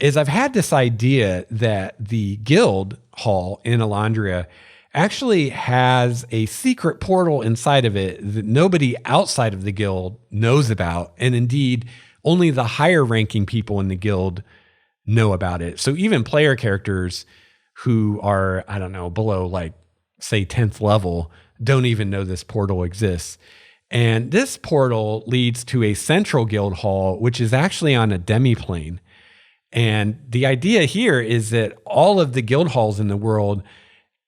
is I've had this idea that the guild hall in Elandria actually has a secret portal inside of it that nobody outside of the guild knows about. And indeed, only the higher ranking people in the guild know about it. So even player characters who are, below say 10th level don't even know this portal exists. And this portal leads to a central guild hall, which is actually on a demiplane. And the idea here is that all of the guild halls in the world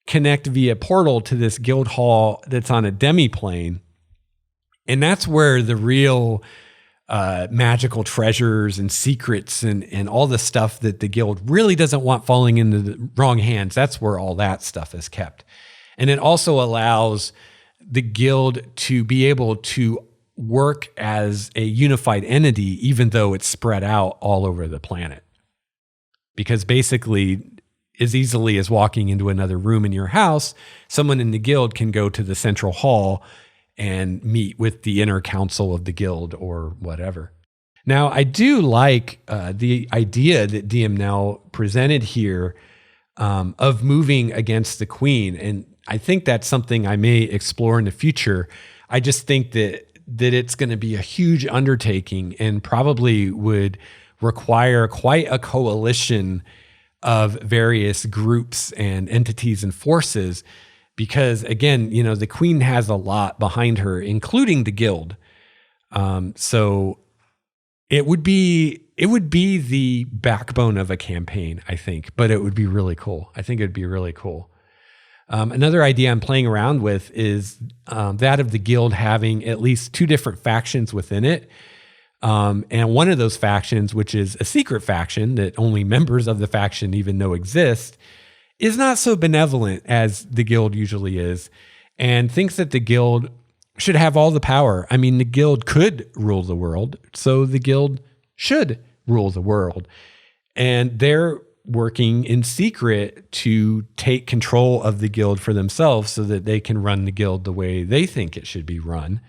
connect via portal to this guild hall that's on a demiplane. And that's where the real magical treasures and secrets and all the stuff that the guild really doesn't want falling into the wrong hands, that's where all that stuff is kept. And it also allows the guild to be able to work as a unified entity, even though it's spread out all over the planet. Because basically, as easily as walking into another room in your house, someone in the guild can go to the central hall and meet with the inner council of the guild or whatever. Now, I do like the idea that DM now presented here of moving against the queen. And I think that's something I may explore in the future. I just think that it's going to be a huge undertaking and probably would require quite a coalition of various groups and entities and forces because, again, the queen has a lot behind her, including the guild. So it would be the backbone of a campaign, I think, but it would be really cool. I think it'd be really cool. Another idea I'm playing around with is that of the guild having at least two different factions within it. And one of those factions, which is a secret faction that only members of the faction even know exists, is not so benevolent as the guild usually is, and thinks that the guild should have all the power. I mean, the guild could rule the world, so the guild should rule the world. And they're working in secret to take control of the guild for themselves so that they can run the guild the way they think it should be run.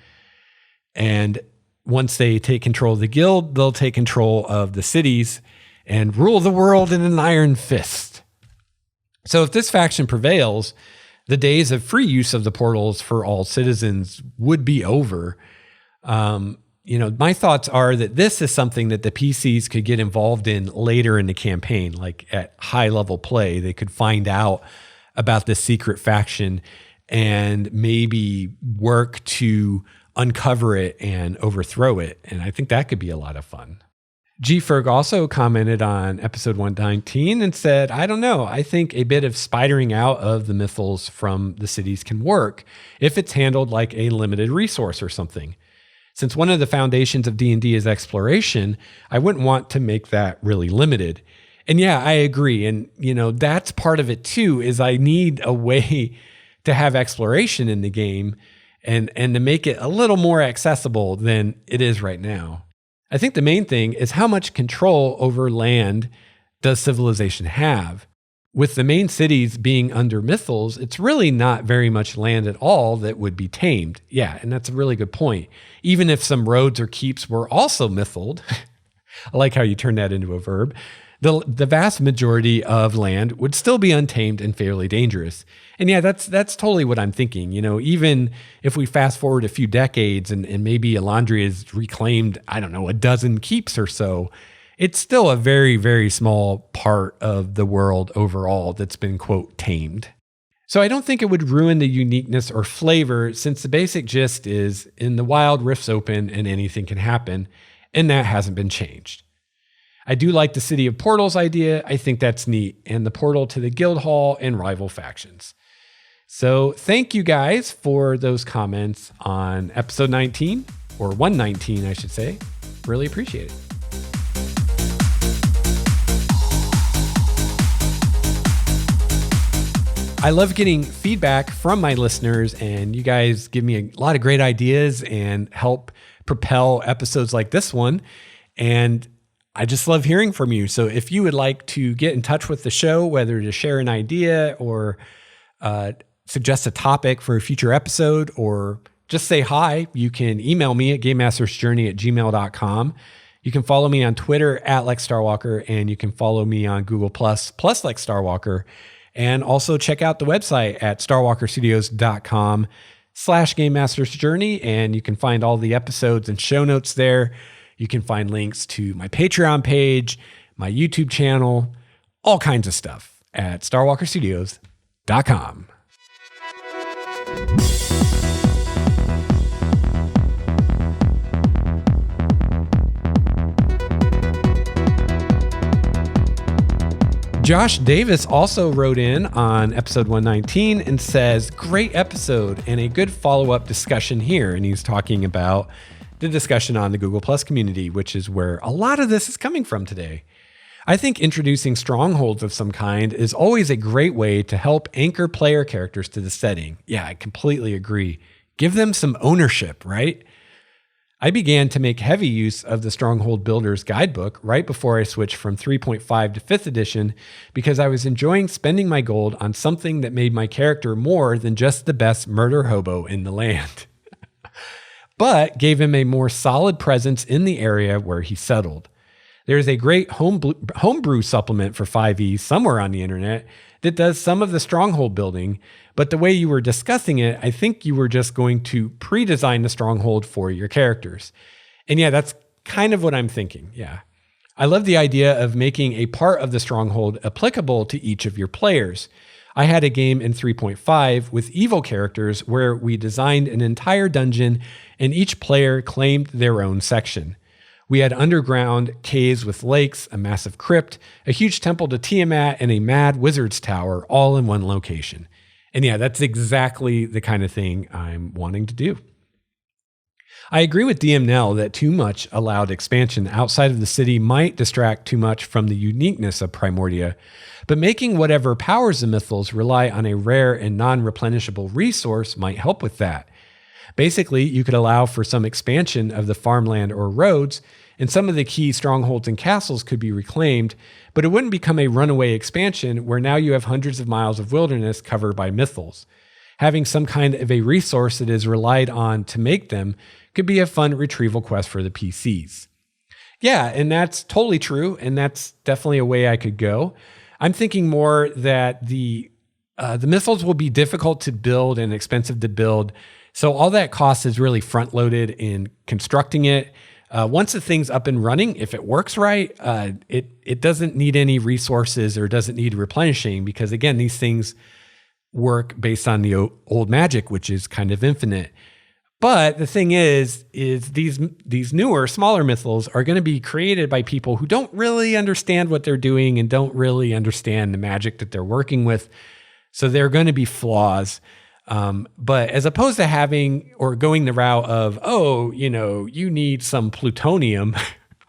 And once they take control of the guild, they'll take control of the cities and rule the world in an iron fist. So if this faction prevails, the days of free use of the portals for all citizens would be over. My thoughts are that this is something that the PCs could get involved in later in the campaign, like at high level play. They could find out about this secret faction and maybe work to uncover it and overthrow it. And I think that could be a lot of fun. G. Ferg also commented on episode 119 and said, I don't know, I think a bit of spidering out of the mythals from the cities can work if it's handled like a limited resource or something. Since one of the foundations of D&D is exploration, I wouldn't want to make that really limited. And yeah, I agree. And, that's part of it too, is I need a way to have exploration in the game and to make it a little more accessible than it is right now. I think the main thing is how much control over land does civilization have? With the main cities being under mythals, it's really not very much land at all that would be tamed. Yeah, and that's a really good point. Even if some roads or keeps were also mythaled, I like how you turned that into a verb, the vast majority of land would still be untamed and fairly dangerous. And yeah, that's totally what I'm thinking. Even if we fast forward a few decades and maybe Elandria is reclaimed, I don't know, a dozen keeps or so, it's still a very, very small part of the world overall that's been, quote, tamed. So I don't think it would ruin the uniqueness or flavor, since the basic gist is in the wild, rifts open and anything can happen, and that hasn't been changed. I do like the City of Portals idea. I think that's neat, and the portal to the guild hall and rival factions. So thank you guys for those comments on episode 19, or 119, I should say. Really appreciate it. I love getting feedback from my listeners, and you guys give me a lot of great ideas and help propel episodes like this one. And I just love hearing from you. So if you would like to get in touch with the show, whether to share an idea or suggest a topic for a future episode, or just say hi, you can email me at gamemastersjourney@gmail.com. You can follow me on Twitter at Lex Starwalker, and you can follow me on Google plus Lex Starwalker. And also check out the website at starwalkerstudios.com/GameMastersJourney, and you can find all the episodes and show notes there. You can find links to my Patreon page, my YouTube channel, all kinds of stuff at starwalkerstudios.com. Josh Davis also wrote in on episode 119 and says, great episode and a good follow-up discussion here. And he's talking about the discussion on the Google Plus community, which is where a lot of this is coming from today. I think introducing strongholds of some kind is always a great way to help anchor player characters to the setting. Yeah, I completely agree. Give them some ownership, right? I began to make heavy use of the Stronghold Builder's Guidebook right before I switched from 3.5 to 5th edition, because I was enjoying spending my gold on something that made my character more than just the best murder hobo in the land, but gave him a more solid presence in the area where he settled. There's a great homebrew supplement for 5e somewhere on the internet that does some of the stronghold building, but the way you were discussing it, I think you were just going to pre-design the stronghold for your characters. And yeah, that's kind of what I'm thinking. Yeah. I love the idea of making a part of the stronghold applicable to each of your players. I had a game in 3.5 with evil characters where we designed an entire dungeon and each player claimed their own section. We had underground caves with lakes, a massive crypt, a huge temple to Tiamat, and a mad wizard's tower all in one location. And yeah, that's exactly the kind of thing I'm wanting to do. I agree with DM Nell that too much allowed expansion outside of the city might distract too much from the uniqueness of Primordia, but making whatever powers the mythals rely on a rare and non-replenishable resource might help with that. Basically, you could allow for some expansion of the farmland or roads, and some of the key strongholds and castles could be reclaimed, but it wouldn't become a runaway expansion where now you have hundreds of miles of wilderness covered by mythals. Having some kind of a resource that is relied on to make them could be a fun retrieval quest for the PCs. Yeah, and that's totally true, and that's definitely a way I could go. I'm thinking more that the mythals will be difficult to build and expensive to build, so all that cost is really front-loaded in constructing it. Once the thing's up and running, if it works right, it doesn't need any resources or doesn't need replenishing, because again, these things work based on the old magic, which is kind of infinite. But the thing is these newer, smaller mythals are going to be created by people who don't really understand what they're doing and don't really understand the magic that they're working with. So there are going to be flaws. But as opposed to having or going the route of, you need some plutonium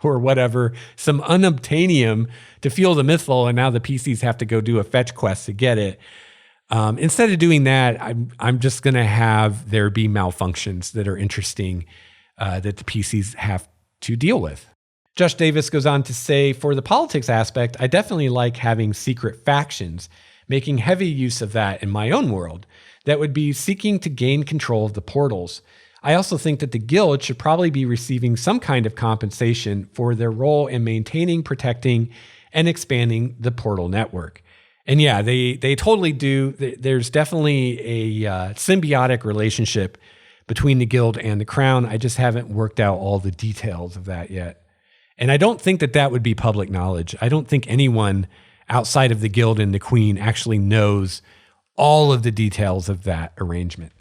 or whatever, some unobtainium to fuel the mythal, and now the PCs have to go do a fetch quest to get it. Instead of doing that, I'm just going to have there be malfunctions that are interesting that the PCs have to deal with. Josh Davis goes on to say, for the politics aspect, I definitely like having secret factions, making heavy use of that in my own world. That would be seeking to gain control of the portals. I also think that the guild should probably be receiving some kind of compensation for their role in maintaining, protecting, and expanding the portal network. And yeah, they totally do. There's definitely a symbiotic relationship between the guild and the crown. I just haven't worked out all the details of that yet. And I don't think that would be public knowledge. I don't think anyone outside of the guild and the queen actually knows all of the details of that arrangement.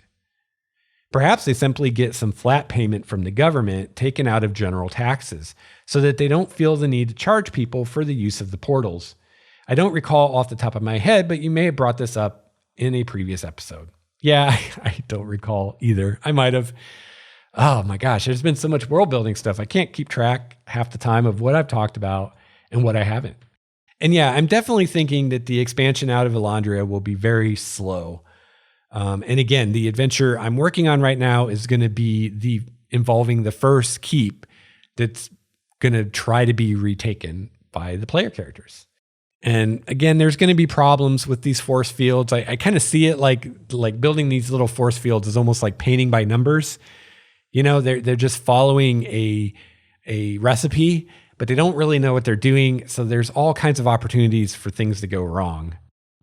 Perhaps they simply get some flat payment from the government taken out of general taxes so that they don't feel the need to charge people for the use of the portals. I don't recall off the top of my head, but you may have brought this up in a previous episode. Yeah, I don't recall either. I might have. Oh my gosh, there's been so much world building stuff. I can't keep track half the time of what I've talked about and what I haven't. And yeah, I'm definitely thinking that the expansion out of Elandria will be very slow. And again, the adventure I'm working on right now is going to be involving the first keep that's going to try to be retaken by the player characters. And again, there's going to be problems with these force fields. I kind of see it like building these little force fields is almost like painting by numbers. You know, they're just following a recipe, but they don't really know what they're doing. So there's all kinds of opportunities for things to go wrong.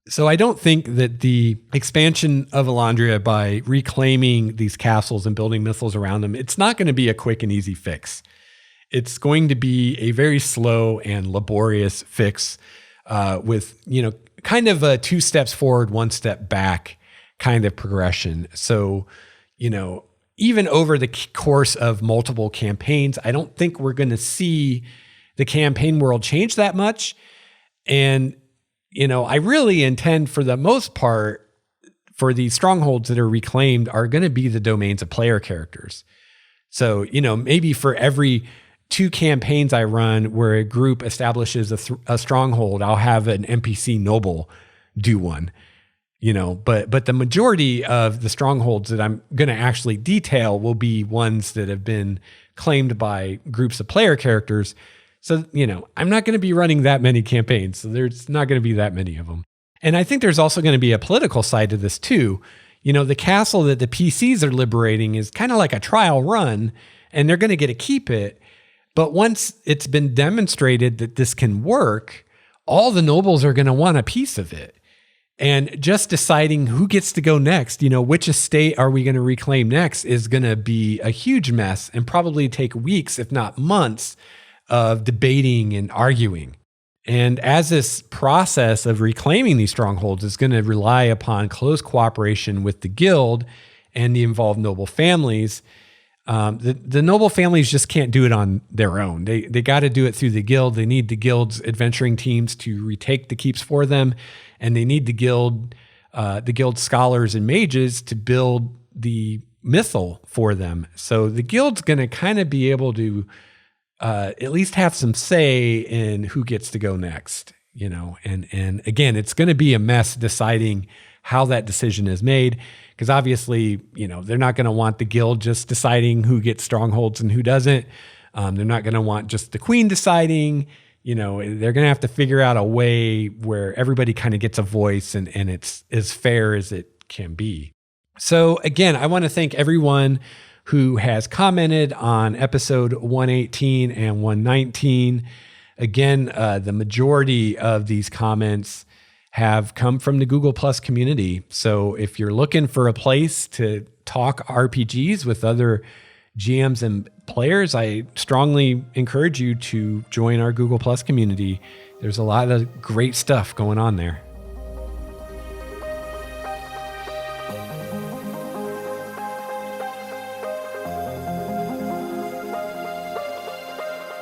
So I don't think that the expansion of Elandria by reclaiming these castles and building missiles around them, it's not going to be a quick and easy fix. It's going to be a very slow and laborious fix with, kind of a 2 steps forward, 1 step back kind of progression. So, even over the course of multiple campaigns, I don't think we're going to see the campaign world change that much. And, I really intend for the most part for the strongholds that are reclaimed are going to be the domains of player characters. So, maybe for every 2 campaigns I run where a group establishes a stronghold, I'll have an NPC noble do one. But the majority of the strongholds that I'm going to actually detail will be ones that have been claimed by groups of player characters. So, I'm not going to be running that many campaigns. So there's not going to be that many of them. And I think there's also going to be a political side to this too. The castle that the PCs are liberating is kind of like a trial run, and they're going to get to keep it. But once it's been demonstrated that this can work, all the nobles are going to want a piece of it. And just deciding who gets to go next, which estate are we going to reclaim next is going to be a huge mess and probably take weeks, if not months, of debating and arguing. And as this process of reclaiming these strongholds is going to rely upon close cooperation with the guild and the involved noble families, the noble families just can't do it on their own. They got to do it through the guild. They need the guild's adventuring teams to retake the keeps for them, and they need the guild scholars and mages to build the missile for them. So the guild's going to kind of be able to at least have some say in who gets to go next. And again, it's going to be a mess deciding how that decision is made. Because obviously, they're not going to want the guild just deciding who gets strongholds and who doesn't. They're not going to want just the queen deciding. They're going to have to figure out a way where everybody kind of gets a voice and it's as fair as it can be. So again, I want to thank everyone who has commented on episode 118 and 119. Again, the majority of these comments have come from the Google Plus community. So if you're looking for a place to talk RPGs with other GMs and players, I strongly encourage you to join our Google Plus community. There's a lot of great stuff going on there.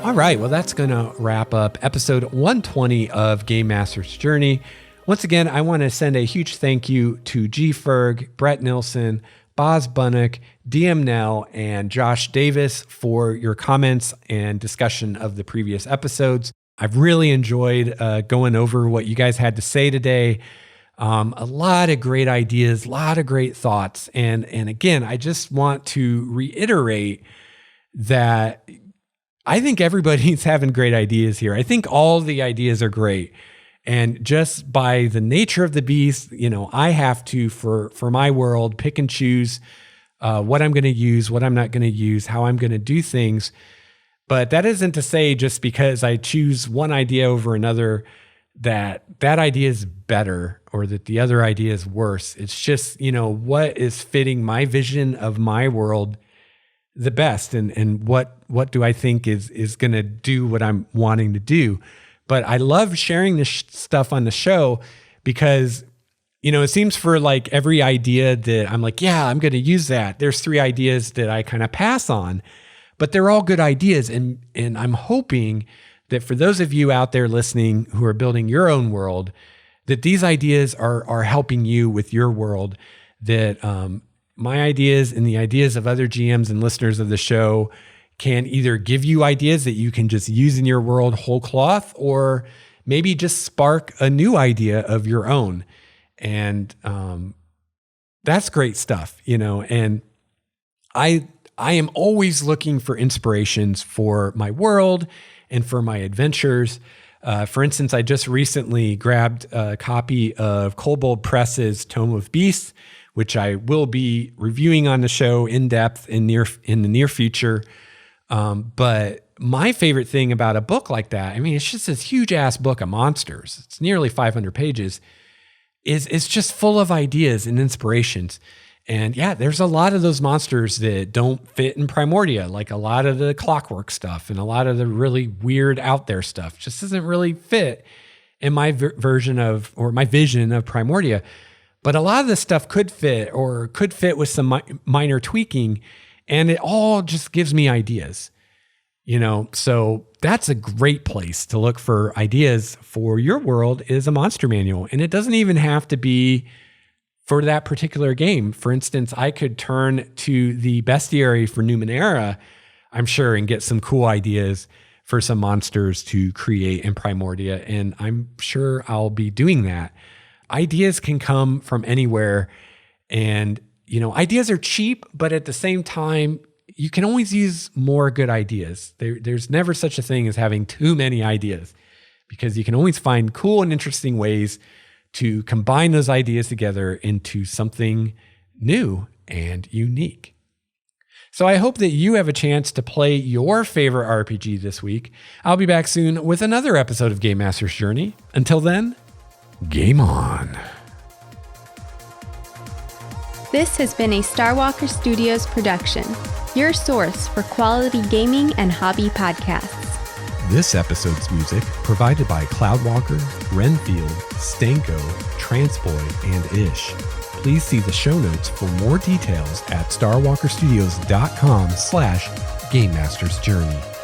All right, well, that's going to wrap up episode 120 of Game Master's Journey. Once again, I want to send a huge thank you to G. Ferg, Brett Nilsson, Boz Bunnock, DM Nell, and Josh Davis for your comments and discussion of the previous episodes. I've really enjoyed going over what you guys had to say today. A lot of great ideas, a lot of great thoughts. And again, I just want to reiterate that I think everybody's having great ideas here. I think all the ideas are great. And just by the nature of the beast, I have to, for my world, pick and choose what I'm going to use, what I'm not going to use, how I'm going to do things. But that isn't to say just because I choose one idea over another that idea is better or that the other idea is worse. It's just, what is fitting my vision of my world the best, and what do I think is going to do what I'm wanting to do. But I love sharing this stuff on the show because, it seems for like every idea that I'm like, yeah, I'm going to use that. There's 3 ideas that I kind of pass on, but they're all good ideas. And I'm hoping that for those of you out there listening who are building your own world, that these ideas are helping you with your world, that my ideas and the ideas of other GMs and listeners of the show can either give you ideas that you can just use in your world whole cloth, or maybe just spark a new idea of your own. And that's great stuff, and I am always looking for inspirations for my world and for my adventures. For instance, I just recently grabbed a copy of Kobold Press's Tome of Beasts, which I will be reviewing on the show in depth in the near future. But my favorite thing about a book like that, it's just this huge ass book of monsters. It's nearly 500 pages. It's just full of ideas and inspirations. And yeah, there's a lot of those monsters that don't fit in Primordia, like a lot of the clockwork stuff and a lot of the really weird out there stuff just doesn't really fit in my vision of Primordia. But a lot of this stuff could fit with some minor tweaking, and it all just gives me ideas, So that's a great place to look for ideas for your world, is a monster manual. And it doesn't even have to be for that particular game. For instance, I could turn to the bestiary for Numenera, I'm sure, and get some cool ideas for some monsters to create in Primordia. And I'm sure I'll be doing that. Ideas can come from anywhere, and ideas are cheap, but at the same time, you can always use more good ideas. There's never such a thing as having too many ideas, because you can always find cool and interesting ways to combine those ideas together into something new and unique. So I hope that you have a chance to play your favorite RPG this week. I'll be back soon with another episode of Game Master's Journey. Until then, game on. This has been a Starwalker Studios production, your source for quality gaming and hobby podcasts. This episode's music provided by Cloudwalker, Renfield, Stanko, Transboy, and Ish. Please see the show notes for more details at starwalkerstudios.com/GameMastersJourney.